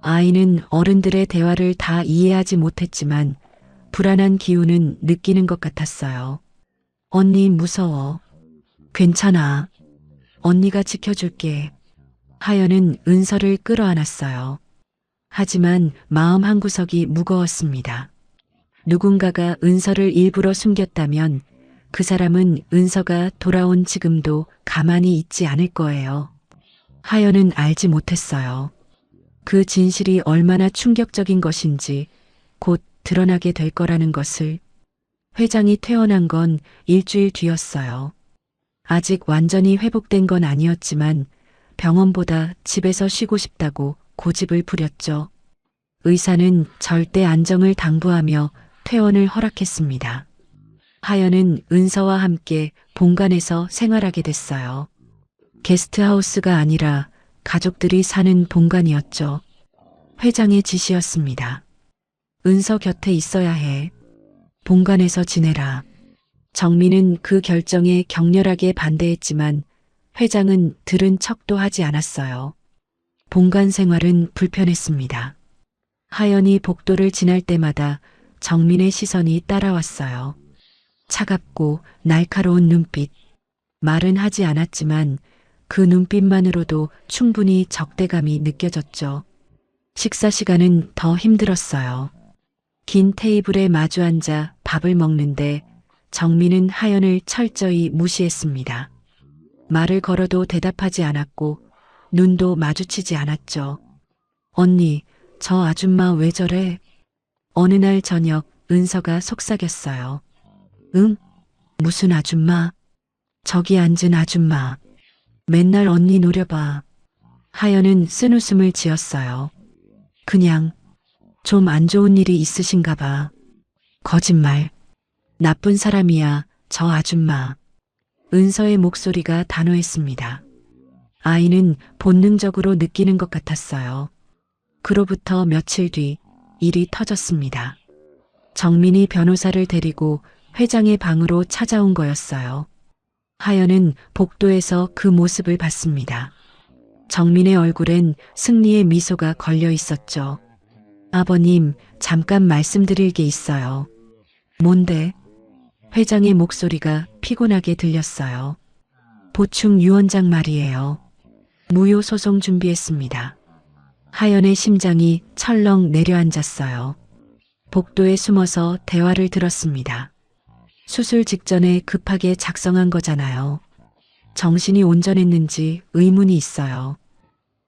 [SPEAKER 3] 아이는 어른들의 대화를 다 이해하지 못했지만 불안한 기운은 느끼는 것 같았어요. 언니 무서워. 괜찮아. 언니가 지켜줄게. 하연은 은서를 끌어안았어요. 하지만 마음 한구석이 무거웠습니다. 누군가가 은서를 일부러 숨겼다면 그 사람은 은서가 돌아온 지금도 가만히 있지 않을 거예요. 하연은 알지 못했어요. 그 진실이 얼마나 충격적인 것인지 곧 드러나게 될 거라는 것을. 회장이 퇴원한 건 일주일 뒤였어요. 아직 완전히 회복된 건 아니었지만 병원보다 집에서 쉬고 싶다고 고집을 부렸죠. 의사는 절대 안정을 당부하며 퇴원을 허락했습니다. 하연은 은서와 함께 본관에서 생활하게 됐어요. 게스트하우스가 아니라 가족들이 사는 본관이었죠. 회장의 지시였습니다. 은서 곁에 있어야 해. 본관에서 지내라. 정민은 그 결정에 격렬하게 반대했지만 회장은 들은 척도 하지 않았어요. 본관 생활은 불편했습니다. 하연이 복도를 지날 때마다 정민의 시선이 따라왔어요. 차갑고 날카로운 눈빛. 말은 하지 않았지만 그 눈빛만으로도 충분히 적대감이 느껴졌죠. 식사 시간은 더 힘들었어요. 긴 테이블에 마주 앉아 밥을 먹는데 정민은 하연을 철저히 무시했습니다. 말을 걸어도 대답하지 않았고 눈도 마주치지 않았죠. 언니, 저 아줌마 왜 저래? 어느 날 저녁 은서가 속삭였어요. 응? 무슨 아줌마? 저기 앉은 아줌마. 맨날 언니 노려봐. 하연은 쓴웃음을 지었어요. 그냥 좀 안 좋은 일이 있으신가 봐. 거짓말. 나쁜 사람이야, 저 아줌마. 은서의 목소리가 단호했습니다. 아이는 본능적으로 느끼는 것 같았어요. 그로부터 며칠 뒤 일이 터졌습니다. 정민이 변호사를 데리고 회장의 방으로 찾아온 거였어요. 하연은 복도에서 그 모습을 봤습니다. 정민의 얼굴엔 승리의 미소가 걸려 있었죠. 아버님, 잠깐 말씀드릴 게 있어요. 뭔데? 회장의 목소리가 피곤하게 들렸어요. 보충 유언장 말이에요. 무효 소송 준비했습니다. 하연의 심장이 철렁 내려앉았어요. 복도에 숨어서 대화를 들었습니다. 수술 직전에 급하게 작성한 거잖아요. 정신이 온전했는지 의문이 있어요.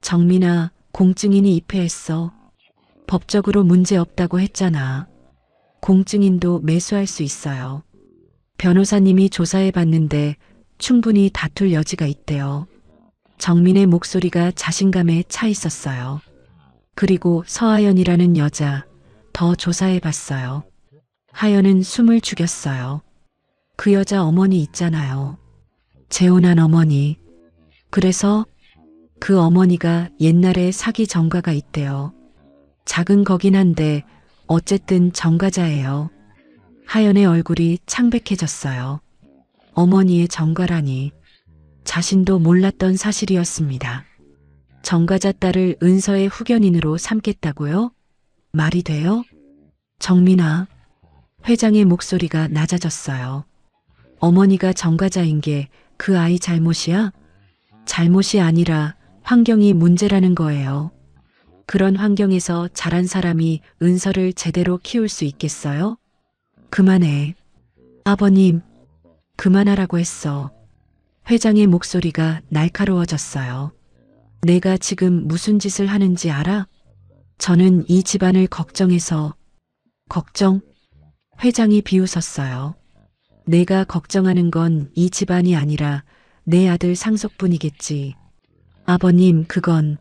[SPEAKER 3] 정민아, 공증인이 입회했어. 법적으로 문제 없다고 했잖아. 공증인도 매수할 수 있어요. 변호사님이 조사해봤는데 충분히 다툴 여지가 있대요. 정민의 목소리가 자신감에 차 있었어요. 그리고 서하연이라는 여자, 더 조사해봤어요. 하연은 숨을 죽였어요. 그 여자 어머니 있잖아요. 재혼한 어머니. 그래서 그 어머니가 옛날에 사기 전과가 있대요. 작은 거긴 한데 어쨌든 전과자예요. 하연의 얼굴이 창백해졌어요. 어머니의 전과라니. 자신도 몰랐던 사실이었습니다. 전과자 딸을 은서의 후견인으로 삼겠다고요? 말이 돼요? 정민아. 회장의 목소리가 낮아졌어요. 어머니가 전과자인 게 그 아이 잘못이야? 잘못이 아니라 환경이 문제라는 거예요. 그런 환경에서 자란 사람이 은서를 제대로 키울 수 있겠어요? 그만해. 아버님, 그만하라고 했어. 회장의 목소리가 날카로워졌어요. 내가 지금 무슨 짓을 하는지 알아? 저는 이 집안을 걱정해서. 걱정? 회장이 비웃었어요. 내가 걱정하는 건 이 집안이 아니라 내 아들 상속뿐이겠지. 아버님, 그건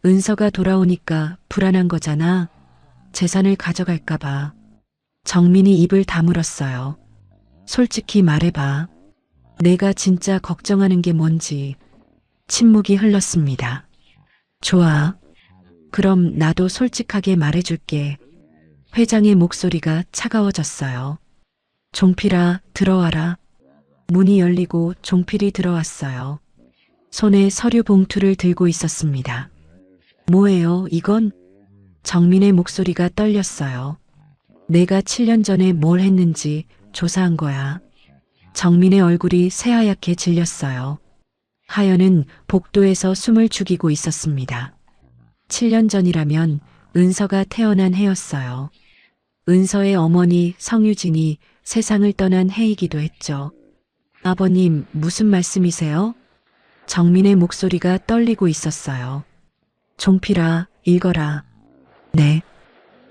[SPEAKER 3] 은서가 돌아오니까 불안한 거잖아. 재산을 가져갈까 봐. 정민이 입을 다물었어요. 솔직히 말해봐. 내가 진짜 걱정하는 게 뭔지. 침묵이 흘렀습니다. 좋아. 그럼 나도 솔직하게 말해줄게. 회장의 목소리가 차가워졌어요. 종필아, 들어와라. 문이 열리고 종필이 들어왔어요. 손에 서류 봉투를 들고 있었습니다. 뭐예요, 이건? 정민의 목소리가 떨렸어요. 내가 7년 전에 뭘 했는지 조사한 거야. 정민의 얼굴이 새하얗게 질렸어요. 하연은 복도에서 숨을 죽이고 있었습니다. 7년 전이라면 은서가 태어난 해였어요. 은서의 어머니 성유진이 세상을 떠난 해이기도 했죠. 아버님, 무슨 말씀이세요? 정민의 목소리가 떨리고 있었어요. 종필아, 읽어라. 네.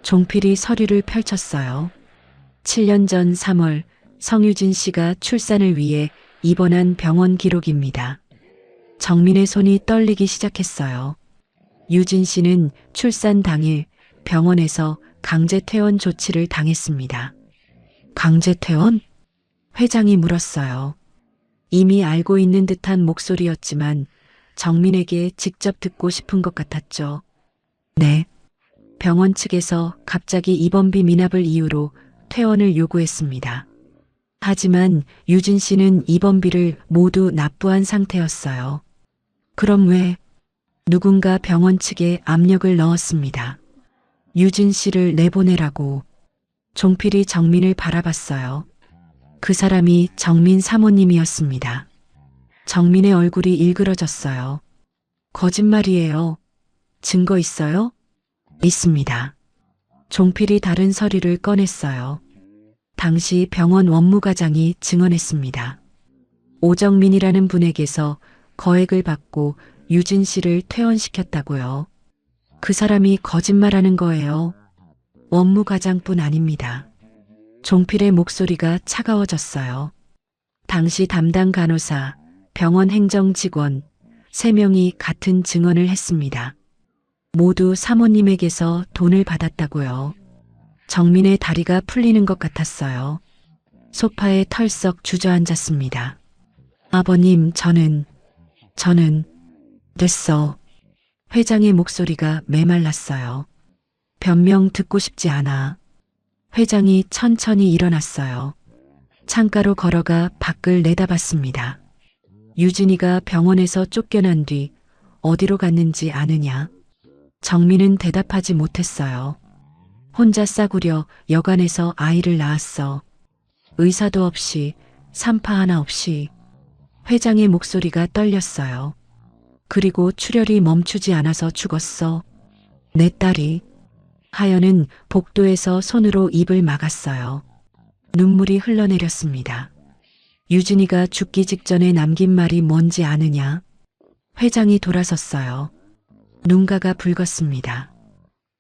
[SPEAKER 3] 종필이 서류를 펼쳤어요. 7년 전 3월 성유진 씨가 출산을 위해 입원한 병원 기록입니다. 정민의 손이 떨리기 시작했어요. 유진 씨는 출산 당일 병원에서 강제 퇴원 조치를 당했습니다. 강제 퇴원? 회장이 물었어요. 이미 알고 있는 듯한 목소리였지만 정민에게 직접 듣고 싶은 것 같았죠. 네. 병원 측에서 갑자기 입원비 미납을 이유로 퇴원을 요구했습니다. 하지만 유진 씨는 입원비를 모두 납부한 상태였어요. 그럼 왜? 누군가 병원 측에 압력을 넣었습니다. 유진 씨를 내보내라고. 종필이 정민을 바라봤어요. 그 사람이 정민 사모님이었습니다. 정민의 얼굴이 일그러졌어요. 거짓말이에요. 증거 있어요? 있습니다. 종필이 다른 서류를 꺼냈어요. 당시 병원 원무과장이 증언했습니다. 오정민이라는 분에게서 거액을 받고 유진 씨를 퇴원시켰다고요. 그 사람이 거짓말하는 거예요. 원무과장뿐 아닙니다. 종필의 목소리가 차가워졌어요. 당시 담당 간호사, 병원 행정 직원 3명이 같은 증언을 했습니다. 모두 사모님에게서 돈을 받았다고요. 정민의 다리가 풀리는 것 같았어요. 소파에 털썩 주저앉았습니다. 아버님, 저는 됐어. 회장의 목소리가 메말랐어요. 변명 듣고 싶지 않아. 회장이 천천히 일어났어요. 창가로 걸어가 밖을 내다봤습니다. 유진이가 병원에서 쫓겨난 뒤 어디로 갔는지 아느냐? 정민은 대답하지 못했어요. 혼자 싸구려 여관에서 아이를 낳았어. 의사도 없이, 산파 하나 없이. 회장의 목소리가 떨렸어요. 그리고 출혈이 멈추지 않아서 죽었어. 내 딸이. 하연은 복도에서 손으로 입을 막았어요. 눈물이 흘러내렸습니다. 유진이가 죽기 직전에 남긴 말이 뭔지 아느냐? 회장이 돌아섰어요. 눈가가 붉었습니다.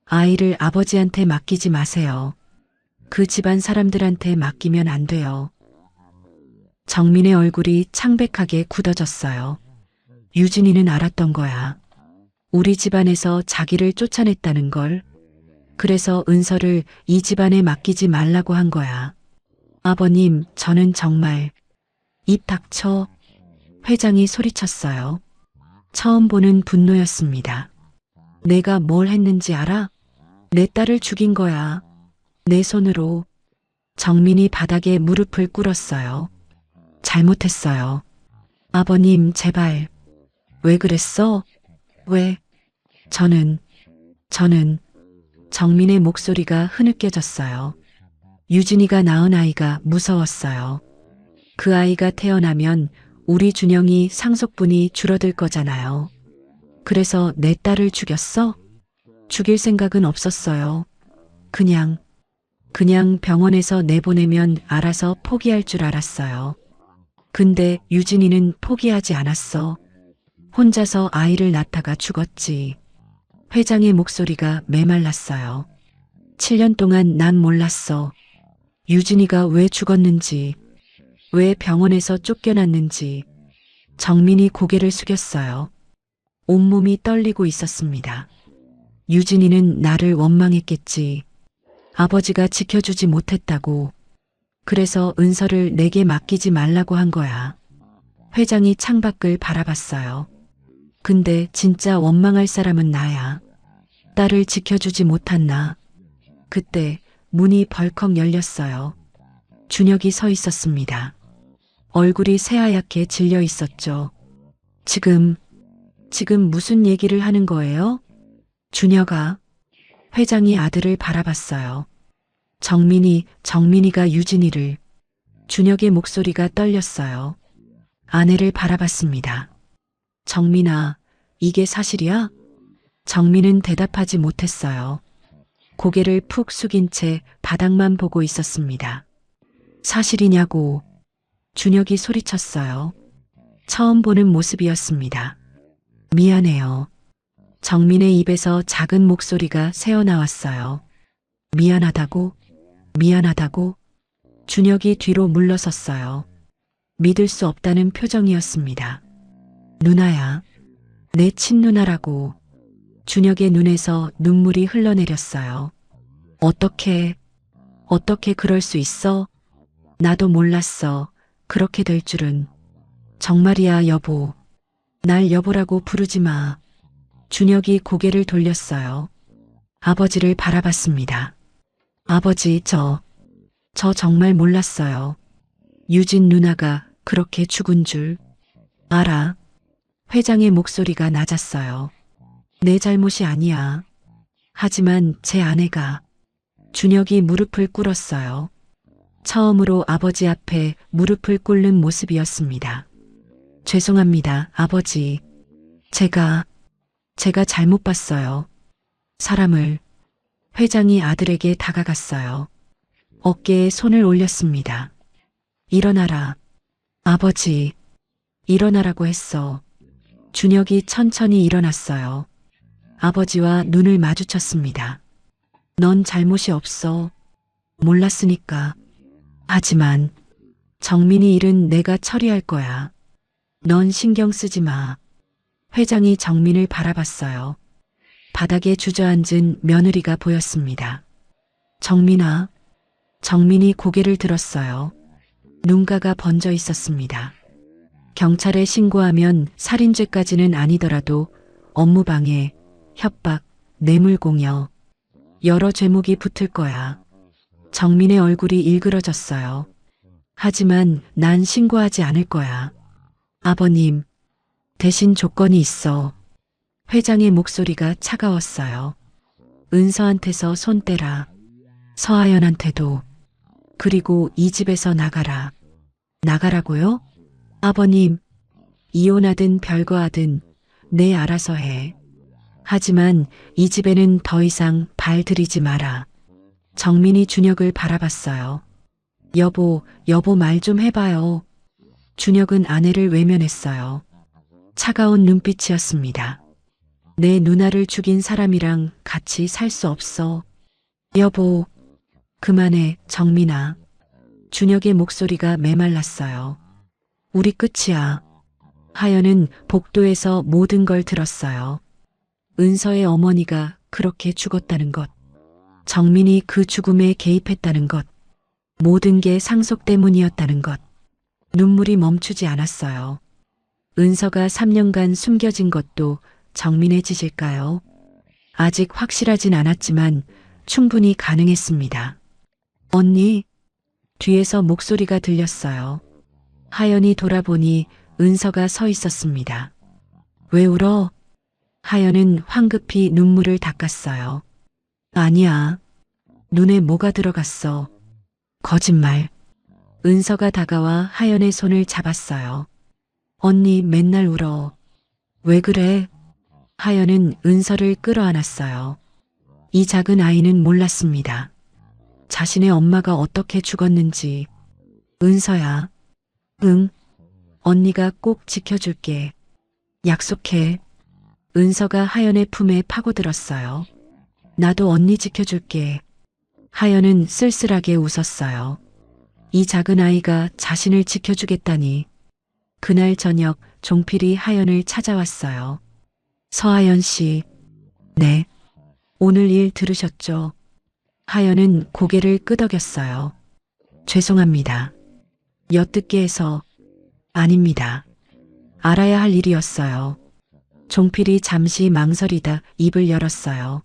[SPEAKER 3] 아이를 아버지한테 맡기지 마세요. 그 집안 사람들한테 맡기면 안 돼요. 정민의 얼굴이 창백하게 굳어졌어요. 유진이는 알았던 거야. 우리 집안에서 자기를 쫓아냈다는 걸. 그래서 은서를 이 집안에 맡기지 말라고 한 거야. 아버님, 저는 정말. 입 닥쳐. 회장이 소리쳤어요. 처음 보는 분노였습니다. 내가 뭘 했는지 알아? 내 딸을 죽인 거야. 내 손으로. 정민이 바닥에 무릎을 꿇었어요. 잘못했어요. 아버님, 제발. 왜 그랬어? 왜? 저는. 정민의 목소리가 흐느껴졌어요. 유진이가 낳은 아이가 무서웠어요. 그 아이가 태어나면 우리 준영이 상속분이 줄어들 거잖아요. 그래서 내 딸을 죽였어? 죽일 생각은 없었어요. 그냥 병원에서 내보내면 알아서 포기할 줄 알았어요. 근데 유진이는 포기하지 않았어. 혼자서 아이를 낳다가 죽었지. 회장의 목소리가 메말랐어요. 7년 동안 난 몰랐어. 유진이가 왜 죽었는지, 왜 병원에서 쫓겨났는지. 정민이 고개를 숙였어요. 온몸이 떨리고 있었습니다. 유진이는 나를 원망했겠지. 아버지가 지켜주지 못했다고. 그래서 은서를 내게 맡기지 말라고 한 거야. 회장이 창밖을 바라봤어요. 근데 진짜 원망할 사람은 나야. 딸을 지켜주지 못한 나. 그때 문이 벌컥 열렸어요. 준혁이 서 있었습니다. 얼굴이 새하얗게 질려 있었죠. 지금 무슨 얘기를 하는 거예요? 준혁아. 회장이 아들을 바라봤어요. 정민이가 유진이를. 준혁의 목소리가 떨렸어요. 아내를 바라봤습니다. 정민아, 이게 사실이야? 정민은 대답하지 못했어요. 고개를 푹 숙인 채 바닥만 보고 있었습니다. 사실이냐고. 준혁이 소리쳤어요. 처음 보는 모습이었습니다. 미안해요. 정민의 입에서 작은 목소리가 새어나왔어요. 미안하다고? 준혁이 뒤로 물러섰어요. 믿을 수 없다는 표정이었습니다. 누나야. 내 친누나라고. 준혁의 눈에서 눈물이 흘러내렸어요. 어떻게 그럴 수 있어? 나도 몰랐어. 그렇게 될 줄은. 정말이야, 여보. 날 여보라고 부르지 마. 준혁이 고개를 돌렸어요. 아버지를 바라봤습니다. 아버지, 저 정말 몰랐어요. 유진 누나가 그렇게 죽은 줄. 알아. 회장의 목소리가 낮았어요. 내 잘못이 아니야. 하지만 제 아내가. 준혁이 무릎을 꿇었어요. 처음으로 아버지 앞에 무릎을 꿇는 모습이었습니다. 죄송합니다, 아버지. 제가 잘못 봤어요. 사람을. 회장이 아들에게 다가갔어요. 어깨에 손을 올렸습니다. 일어나라. 아버지, 일어나라고 했어. 준혁이 천천히 일어났어요. 아버지와 눈을 마주쳤습니다. 넌 잘못이 없어. 몰랐으니까. 하지만 정민이 일은 내가 처리할 거야. 넌 신경 쓰지 마. 회장이 정민을 바라봤어요. 바닥에 주저앉은 며느리가 보였습니다. 정민아. 정민이 고개를 들었어요. 눈가가 번져 있었습니다. 경찰에 신고하면 살인죄까지는 아니더라도 업무방해, 협박, 뇌물공여, 여러 죄목이 붙을 거야. 정민의 얼굴이 일그러졌어요. 하지만 난 신고하지 않을 거야. 아버님, 대신 조건이 있어. 회장의 목소리가 차가웠어요. 은서한테서 손 떼라. 서하연한테도. 그리고 이 집에서 나가라. 나가라고요? 아버님, 이혼하든 별거하든 내 알아서 해. 하지만 이 집에는 더 이상 발 들이지 마라. 정민이 준혁을 바라봤어요. 여보 말 좀 해봐요. 준혁은 아내를 외면했어요. 차가운 눈빛이었습니다. 내 누나를 죽인 사람이랑 같이 살 수 없어. 여보, 그만해, 정민아. 준혁의 목소리가 메말랐어요. 우리 끝이야. 하연은 복도에서 모든 걸 들었어요. 은서의 어머니가 그렇게 죽었다는 것. 정민이 그 죽음에 개입했다는 것. 모든 게 상속 때문이었다는 것. 눈물이 멈추지 않았어요. 은서가 3년간 숨겨진 것도 정민의 짓일까요? 아직 확실하진 않았지만 충분히 가능했습니다. 언니, 뒤에서 목소리가 들렸어요. 하연이 돌아보니 은서가 서 있었습니다. 왜 울어? 하연은 황급히 눈물을 닦았어요. 아니야. 눈에 뭐가 들어갔어. 거짓말. 은서가 다가와 하연의 손을 잡았어요. 언니 맨날 울어. 왜 그래? 하연은 은서를 끌어안았어요. 이 작은 아이는 몰랐습니다. 자신의 엄마가 어떻게 죽었는지. 은서야. 응. 언니가 꼭 지켜줄게. 약속해. 은서가 하연의 품에 파고들었어요. 나도 언니 지켜줄게. 하연은 쓸쓸하게 웃었어요. 이 작은 아이가 자신을 지켜주겠다니. 그날 저녁 종필이 하연을 찾아왔어요. 서하연 씨. 네. 오늘 일 들으셨죠? 하연은 고개를 끄덕였어요. 죄송합니다. 엿듣게 해서. 아닙니다. 알아야 할 일이었어요. 종필이 잠시 망설이다 입을 열었어요.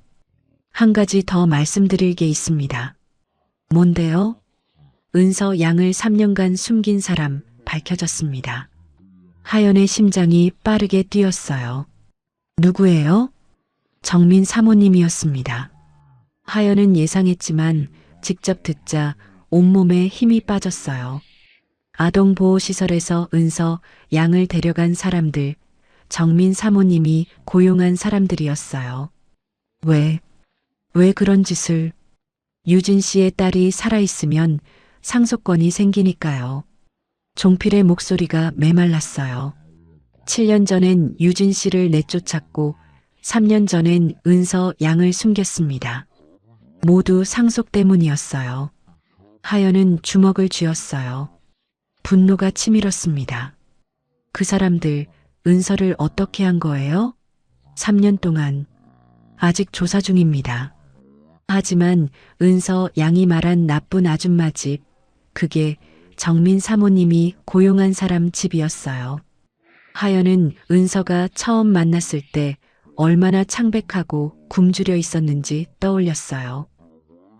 [SPEAKER 3] 한 가지 더 말씀드릴 게 있습니다. 뭔데요? 은서 양을 3년간 숨긴 사람 밝혀졌습니다. 하연의 심장이 빠르게 뛰었어요. 누구예요? 정민 사모님이었습니다. 하연은 예상했지만 직접 듣자 온몸에 힘이 빠졌어요. 아동보호시설에서 은서 양을 데려간 사람들, 정민 사모님이 고용한 사람들이었어요. 왜 그런 짓을? 유진 씨의 딸이 살아있으면 상속권이 생기니까요. 종필의 목소리가 메말랐어요. 7년 전엔 유진 씨를 내쫓았고 3년 전엔 은서 양을 숨겼습니다. 모두 상속 때문이었어요. 하연은 주먹을 쥐었어요. 분노가 치밀었습니다. 그 사람들 은서를 어떻게 한 거예요? 3년 동안. 아직 조사 중입니다. 하지만 은서 양이 말한 나쁜 아줌마 집, 그게 정민 사모님이 고용한 사람 집이었어요. 하연은 은서가 처음 만났을 때 얼마나 창백하고 굶주려 있었는지 떠올렸어요.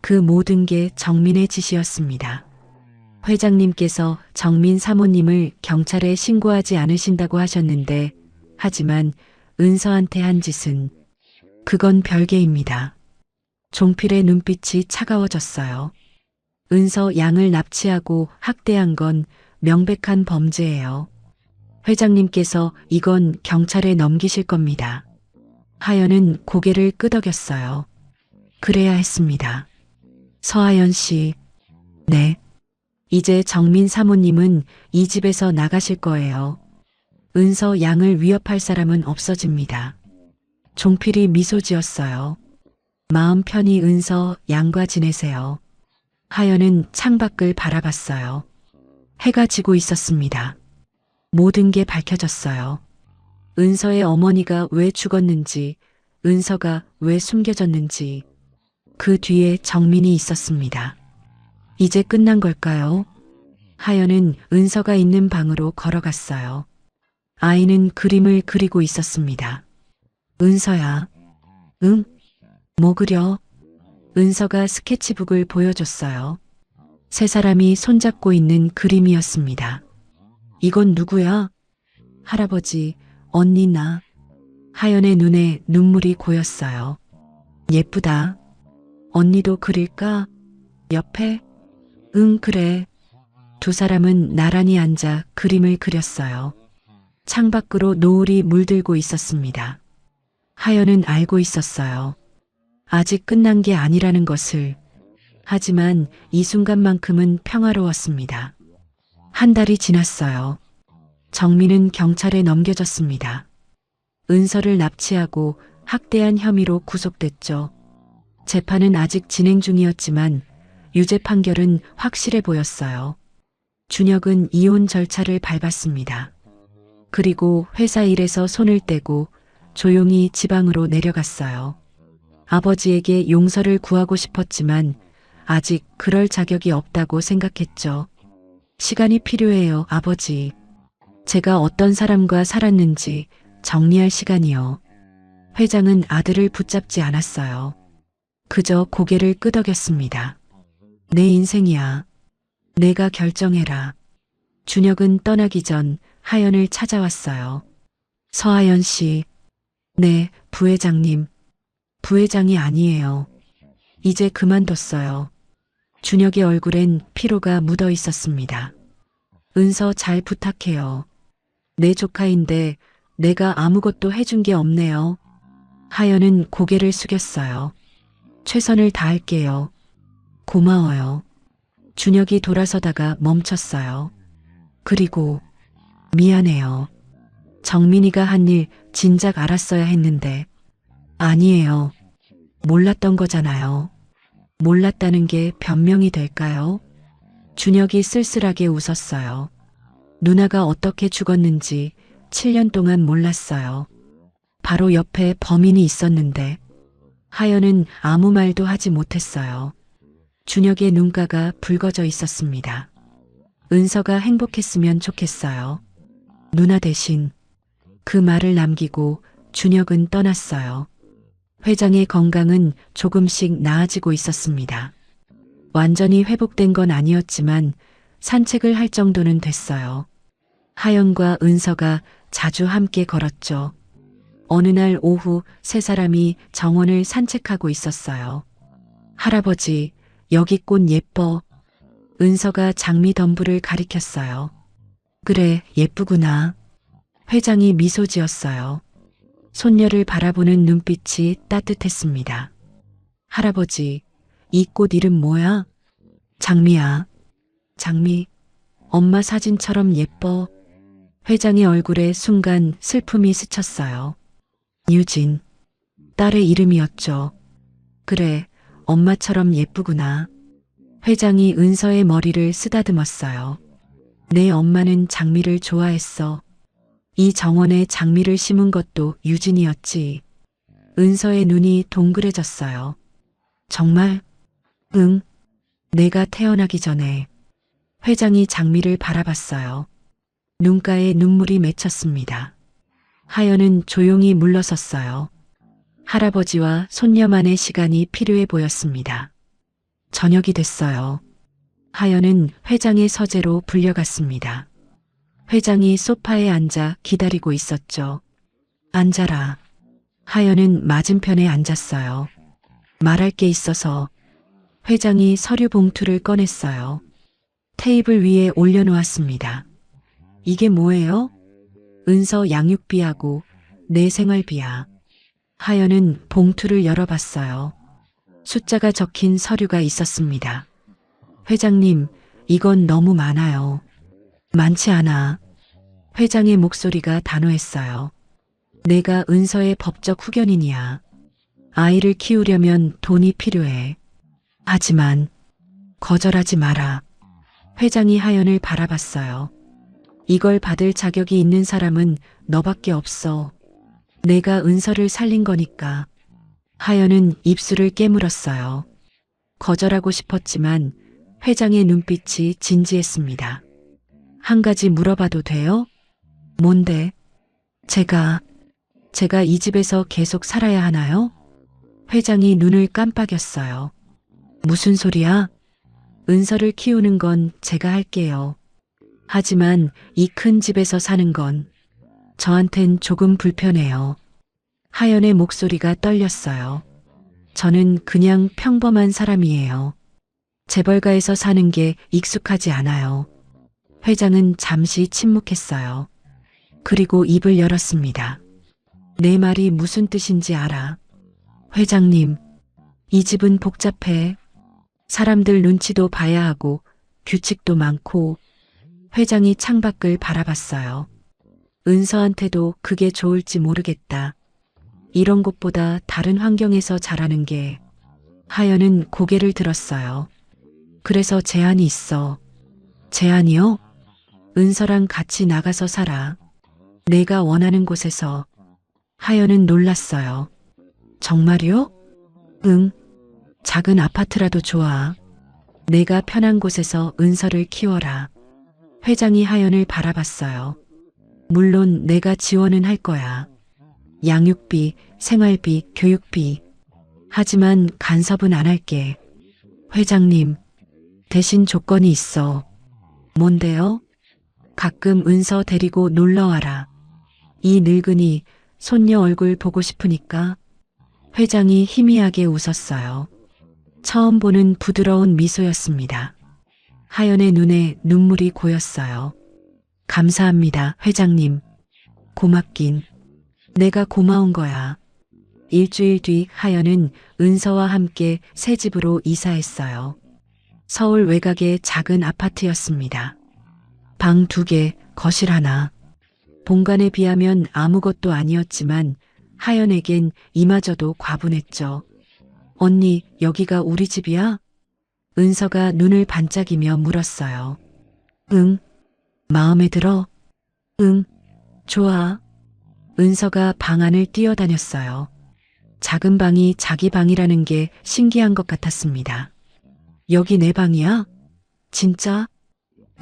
[SPEAKER 3] 그 모든 게 정민의 짓이었습니다. 회장님께서 정민 사모님을 경찰에 신고하지 않으신다고 하셨는데, 하지만 은서한테 한 짓은 그건 별개입니다. 종필의 눈빛이 차가워졌어요. 은서 양을 납치하고 학대한 건 명백한 범죄예요. 회장님께서 이건 경찰에 넘기실 겁니다. 하연은 고개를 끄덕였어요. 그래야 했습니다. 서하연 씨, 네. 이제 정민 사모님은 이 집에서 나가실 거예요. 은서 양을 위협할 사람은 없어집니다. 종필이 미소 지었어요. 마음 편히 은서 양과 지내세요. 하연은 창밖을 바라봤어요. 해가 지고 있었습니다. 모든 게 밝혀졌어요. 은서의 어머니가 왜 죽었는지, 은서가 왜 숨겨졌는지, 그 뒤에 정민이 있었습니다. 이제 끝난 걸까요? 하연은 은서가 있는 방으로 걸어갔어요. 아이는 그림을 그리고 있었습니다. 은서야. 응? 뭐 그려? 은서가 스케치북을 보여줬어요. 세 사람이 손잡고 있는 그림이었습니다. 이건 누구야? 할아버지, 언니 나. 하연의 눈에 눈물이 고였어요. 예쁘다. 언니도 그릴까? 옆에? 응, 그래. 두 사람은 나란히 앉아 그림을 그렸어요. 창밖으로 노을이 물들고 있었습니다. 하연은 알고 있었어요. 아직 끝난 게 아니라는 것을. 하지만 이 순간만큼은 평화로웠습니다. 한 달이 지났어요. 정민은 경찰에 넘겨졌습니다. 은서를 납치하고 학대한 혐의로 구속됐죠. 재판은 아직 진행 중이었지만 유죄 판결은 확실해 보였어요. 준혁은 이혼 절차를 밟았습니다. 그리고 회사 일에서 손을 떼고 조용히 지방으로 내려갔어요. 아버지에게 용서를 구하고 싶었지만 아직 그럴 자격이 없다고 생각했죠. 시간이 필요해요, 아버지. 제가 어떤 사람과 살았는지 정리할 시간이요. 회장은 아들을 붙잡지 않았어요. 그저 고개를 끄덕였습니다. 내 인생이야. 내가 결정해라. 준혁은 떠나기 전 하연을 찾아왔어요. 서하연 씨. 네, 부회장님. 부회장이 아니에요. 이제 그만뒀어요. 준혁의 얼굴엔 피로가 묻어 있었습니다. 은서 잘 부탁해요. 내 조카인데 내가 아무것도 해준 게 없네요. 하연은 고개를 숙였어요. 최선을 다할게요. 고마워요. 준혁이 돌아서다가 멈췄어요. 그리고 미안해요. 정민이가 한 일 진작 알았어야 했는데. 아니에요. 몰랐던 거잖아요. 몰랐다는 게 변명이 될까요? 준혁이 쓸쓸하게 웃었어요. 누나가 어떻게 죽었는지 7년 동안 몰랐어요. 바로 옆에 범인이 있었는데. 하연은 아무 말도 하지 못했어요. 준혁의 눈가가 붉어져 있었습니다. 은서가 행복했으면 좋겠어요. 누나 대신. 그 말을 남기고 준혁은 떠났어요. 회장의 건강은 조금씩 나아지고 있었습니다. 완전히 회복된 건 아니었지만 산책을 할 정도는 됐어요. 하연과 은서가 자주 함께 걸었죠. 어느 날 오후 세 사람이 정원을 산책하고 있었어요. 할아버지, 여기 꽃 예뻐. 은서가 장미 덤불을 가리켰어요. 그래, 예쁘구나. 회장이 미소 지었어요. 손녀를 바라보는 눈빛이 따뜻했습니다. 할아버지, 이 꽃 이름 뭐야? 장미야. 장미, 엄마 사진처럼 예뻐. 회장의 얼굴에 순간 슬픔이 스쳤어요. 유진, 딸의 이름이었죠. 그래, 엄마처럼 예쁘구나. 회장이 은서의 머리를 쓰다듬었어요. 내 엄마는 장미를 좋아했어. 이 정원에 장미를 심은 것도 유진이었지. 은서의 눈이 동그래졌어요. 정말? 응. 내가 태어나기 전에. 회장이 장미를 바라봤어요. 눈가에 눈물이 맺혔습니다. 하연은 조용히 물러섰어요. 할아버지와 손녀만의 시간이 필요해 보였습니다. 저녁이 됐어요. 하연은 회장의 서재로 불려갔습니다. 회장이 소파에 앉아 기다리고 있었죠. 앉아라. 하연은 맞은편에 앉았어요. 말할 게 있어서. 회장이 서류 봉투를 꺼냈어요. 테이블 위에 올려놓았습니다. 이게 뭐예요? 은서 양육비하고 내 생활비야. 하연은 봉투를 열어봤어요. 숫자가 적힌 서류가 있었습니다. 회장님, 이건 너무 많아요. 많지 않아. 회장의 목소리가 단호했어요. 내가 은서의 법적 후견인이야. 아이를 키우려면 돈이 필요해. 하지만 거절하지 마라. 회장이 하연을 바라봤어요. 이걸 받을 자격이 있는 사람은 너밖에 없어. 내가 은서를 살린 거니까. 하연은 입술을 깨물었어요. 거절하고 싶었지만 회장의 눈빛이 진지했습니다. 한 가지 물어봐도 돼요? 뭔데? 제가 이 집에서 계속 살아야 하나요? 회장이 눈을 깜빡였어요. 무슨 소리야? 은서를 키우는 건 제가 할게요. 하지만 이 큰 집에서 사는 건 저한텐 조금 불편해요. 하연의 목소리가 떨렸어요. 저는 그냥 평범한 사람이에요. 재벌가에서 사는 게 익숙하지 않아요. 회장은 잠시 침묵했어요. 그리고 입을 열었습니다. 내 말이 무슨 뜻인지 알아. 회장님, 이 집은 복잡해. 사람들 눈치도 봐야 하고 규칙도 많고. 회장이 창밖을 바라봤어요. 은서한테도 그게 좋을지 모르겠다. 이런 곳보다 다른 환경에서 자라는 게. 하연은 고개를 들었어요. 그래서 제안이 있어. 제안이요? 은서랑 같이 나가서 살아. 내가 원하는 곳에서. 하연은 놀랐어요. 정말요? 응. 작은 아파트라도 좋아. 내가 편한 곳에서 은서를 키워라. 회장이 하연을 바라봤어요. 물론 내가 지원은 할 거야. 양육비, 생활비, 교육비. 하지만 간섭은 안 할게. 회장님, 대신 조건이 있어. 뭔데요? 가끔 은서 데리고 놀러 와라. 이 늙은이 손녀 얼굴 보고 싶으니까. 회장이 희미하게 웃었어요. 처음 보는 부드러운 미소였습니다. 하연의 눈에 눈물이 고였어요. 감사합니다, 회장님. 고맙긴. 내가 고마운 거야. 일주일 뒤 하연은 은서와 함께 새 집으로 이사했어요. 서울 외곽의 작은 아파트였습니다. 방 2개, 거실 하나. 본관에 비하면 아무것도 아니었지만 하연에겐 이마저도 과분했죠. 언니, 여기가 우리 집이야? 은서가 눈을 반짝이며 물었어요. 응. 마음에 들어? 응. 좋아. 은서가 방 안을 뛰어다녔어요. 작은 방이 자기 방이라는 게 신기한 것 같았습니다. 여기 내 방이야? 진짜?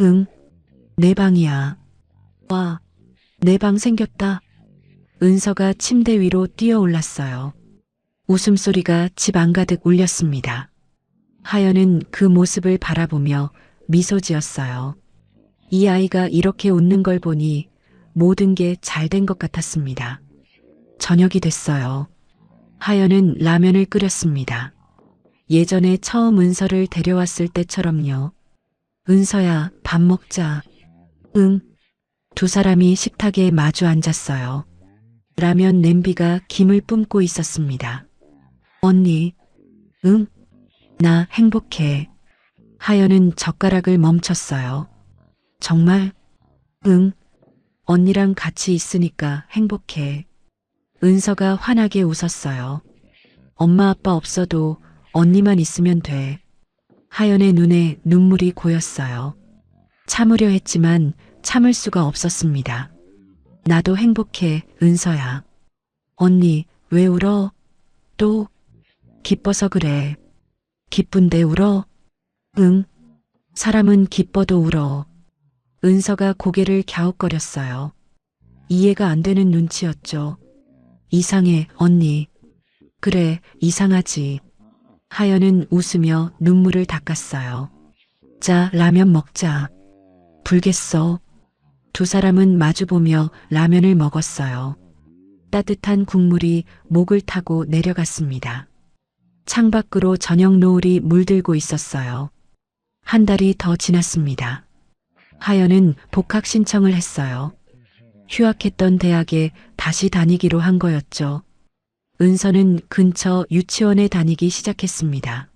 [SPEAKER 3] 응. 내 방이야. 와, 내 방 생겼다. 은서가 침대 위로 뛰어 올랐어요. 웃음소리가 집 안가득 울렸습니다. 하연은 그 모습을 바라보며 미소 지었어요. 이 아이가 이렇게 웃는 걸 보니 모든 게 잘 된 것 같았습니다. 저녁이 됐어요. 하연은 라면을 끓였습니다. 예전에 처음 은서를 데려왔을 때처럼요. 은서야, 밥 먹자. 응. 두 사람이 식탁에 마주 앉았어요. 라면 냄비가 김을 뿜고 있었습니다. 언니. 응? 나 행복해. 하연은 젓가락을 멈췄어요. 정말? 응. 언니랑 같이 있으니까 행복해. 은서가 환하게 웃었어요. 엄마 아빠 없어도 언니만 있으면 돼. 하연의 눈에 눈물이 고였어요. 참으려 했지만 참을 수가 없었습니다. 나도 행복해, 은서야. 언니, 왜 울어? 또? 기뻐서 그래. 기쁜데 울어? 응. 사람은 기뻐도 울어. 은서가 고개를 갸웃거렸어요. 이해가 안 되는 눈치였죠. 이상해, 언니. 그래, 이상하지. 하연은 웃으며 눈물을 닦았어요. 자, 라면 먹자. 불겠어. 두 사람은 마주보며 라면을 먹었어요. 따뜻한 국물이 목을 타고 내려갔습니다. 창밖으로 저녁 노을이 물들고 있었어요. 한 달이 더 지났습니다. 하연은 복학 신청을 했어요. 휴학했던 대학에 다시 다니기로 한 거였죠. 은서는 근처 유치원에 다니기 시작했습니다.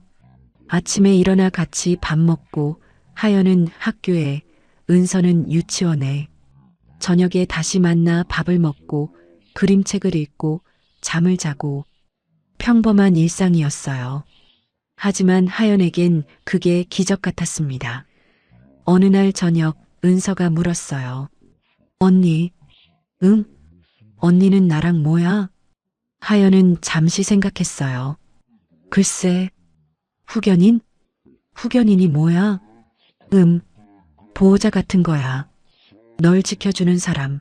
[SPEAKER 3] 아침에 일어나 같이 밥 먹고 하연은 학교에, 은서는 유치원에, 저녁에 다시 만나 밥을 먹고 그림책을 읽고 잠을 자고 평범한 일상이었어요. 하지만 하연에겐 그게 기적 같았습니다. 어느 날 저녁 은서가 물었어요. 언니, 응? 언니는 나랑 뭐야? 하연은 잠시 생각했어요. 글쎄, 후견인? 후견인이 뭐야? 보호자 같은 거야. 널 지켜주는 사람.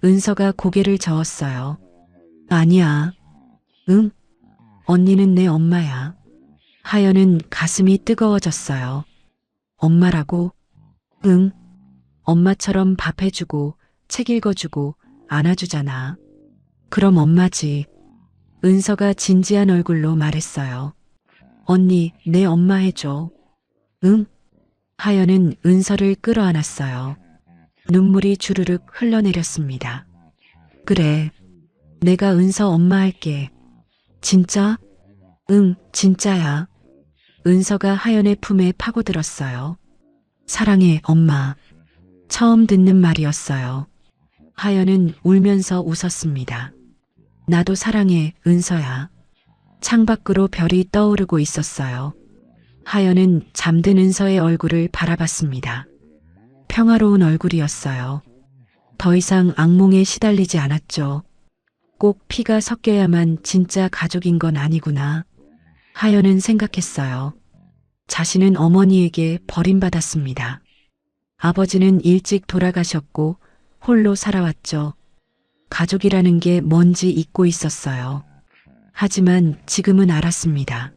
[SPEAKER 3] 은서가 고개를 저었어요. 아니야. 응? 언니는 내 엄마야. 하연은 가슴이 뜨거워졌어요. 엄마라고? 응. 엄마처럼 밥 해주고 책 읽어주고 안아주잖아. 그럼 엄마지. 은서가 진지한 얼굴로 말했어요. 언니, 내 엄마 해줘. 응? 하연은 은서를 끌어안았어요. 눈물이 주르륵 흘러내렸습니다. 그래, 내가 은서 엄마 할게. 진짜? 응, 진짜야. 은서가 하연의 품에 파고들었어요. 사랑해, 엄마. 처음 듣는 말이었어요. 하연은 울면서 웃었습니다. 나도 사랑해, 은서야. 창밖으로 별이 떠오르고 있었어요. 하연은 잠든 은서의 얼굴을 바라봤습니다. 평화로운 얼굴이었어요. 더 이상 악몽에 시달리지 않았죠. 꼭 피가 섞여야만 진짜 가족인 건 아니구나. 하연은 생각했어요. 자신은 어머니에게 버림받았습니다. 아버지는 일찍 돌아가셨고 홀로 살아왔죠. 가족이라는 게 뭔지 잊고 있었어요. 하지만 지금은 알았습니다.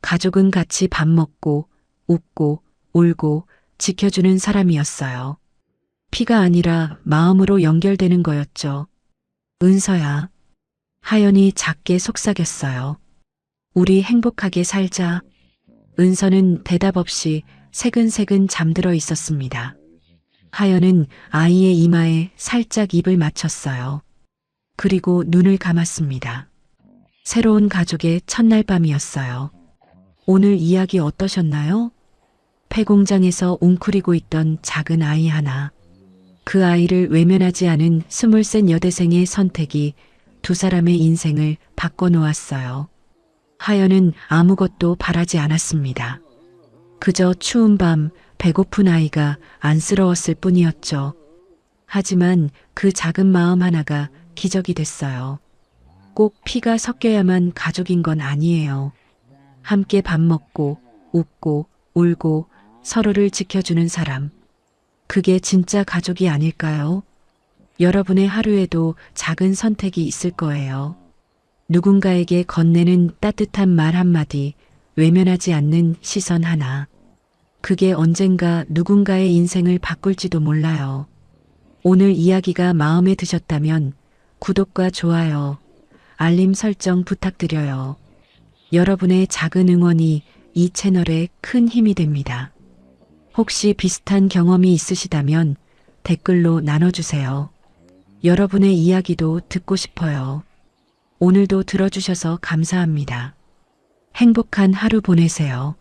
[SPEAKER 3] 가족은 같이 밥 먹고 웃고 울고 지켜주는 사람이었어요. 피가 아니라 마음으로 연결되는 거였죠. 은서야. 하연이 작게 속삭였어요. 우리 행복하게 살자. 은서는 대답 없이 새근새근 잠들어 있었습니다. 하연은 아이의 이마에 살짝 입을 맞췄어요. 그리고 눈을 감았습니다. 새로운 가족의 첫날 밤이었어요. 오늘 이야기 어떠셨나요? 폐공장에서 웅크리고 있던 작은 아이 하나. 그 아이를 외면하지 않은 스물셋 여대생의 선택이 두 사람의 인생을 바꿔놓았어요. 하연은 아무것도 바라지 않았습니다. 그저 추운 밤 배고픈 아이가 안쓰러웠을 뿐이었죠. 하지만 그 작은 마음 하나가 기적이 됐어요. 꼭 피가 섞여야만 가족인 건 아니에요. 함께 밥 먹고 웃고 울고 서로를 지켜주는 사람. 그게 진짜 가족이 아닐까요? 여러분의 하루에도 작은 선택이 있을 거예요. 누군가에게 건네는 따뜻한 말 한마디, 외면하지 않는 시선 하나. 그게 언젠가 누군가의 인생을 바꿀지도 몰라요. 오늘 이야기가 마음에 드셨다면 구독과 좋아요, 알림 설정 부탁드려요. 여러분의 작은 응원이 이 채널에 큰 힘이 됩니다. 혹시 비슷한 경험이 있으시다면 댓글로 나눠주세요. 여러분의 이야기도 듣고 싶어요. 오늘도 들어주셔서 감사합니다. 행복한 하루 보내세요.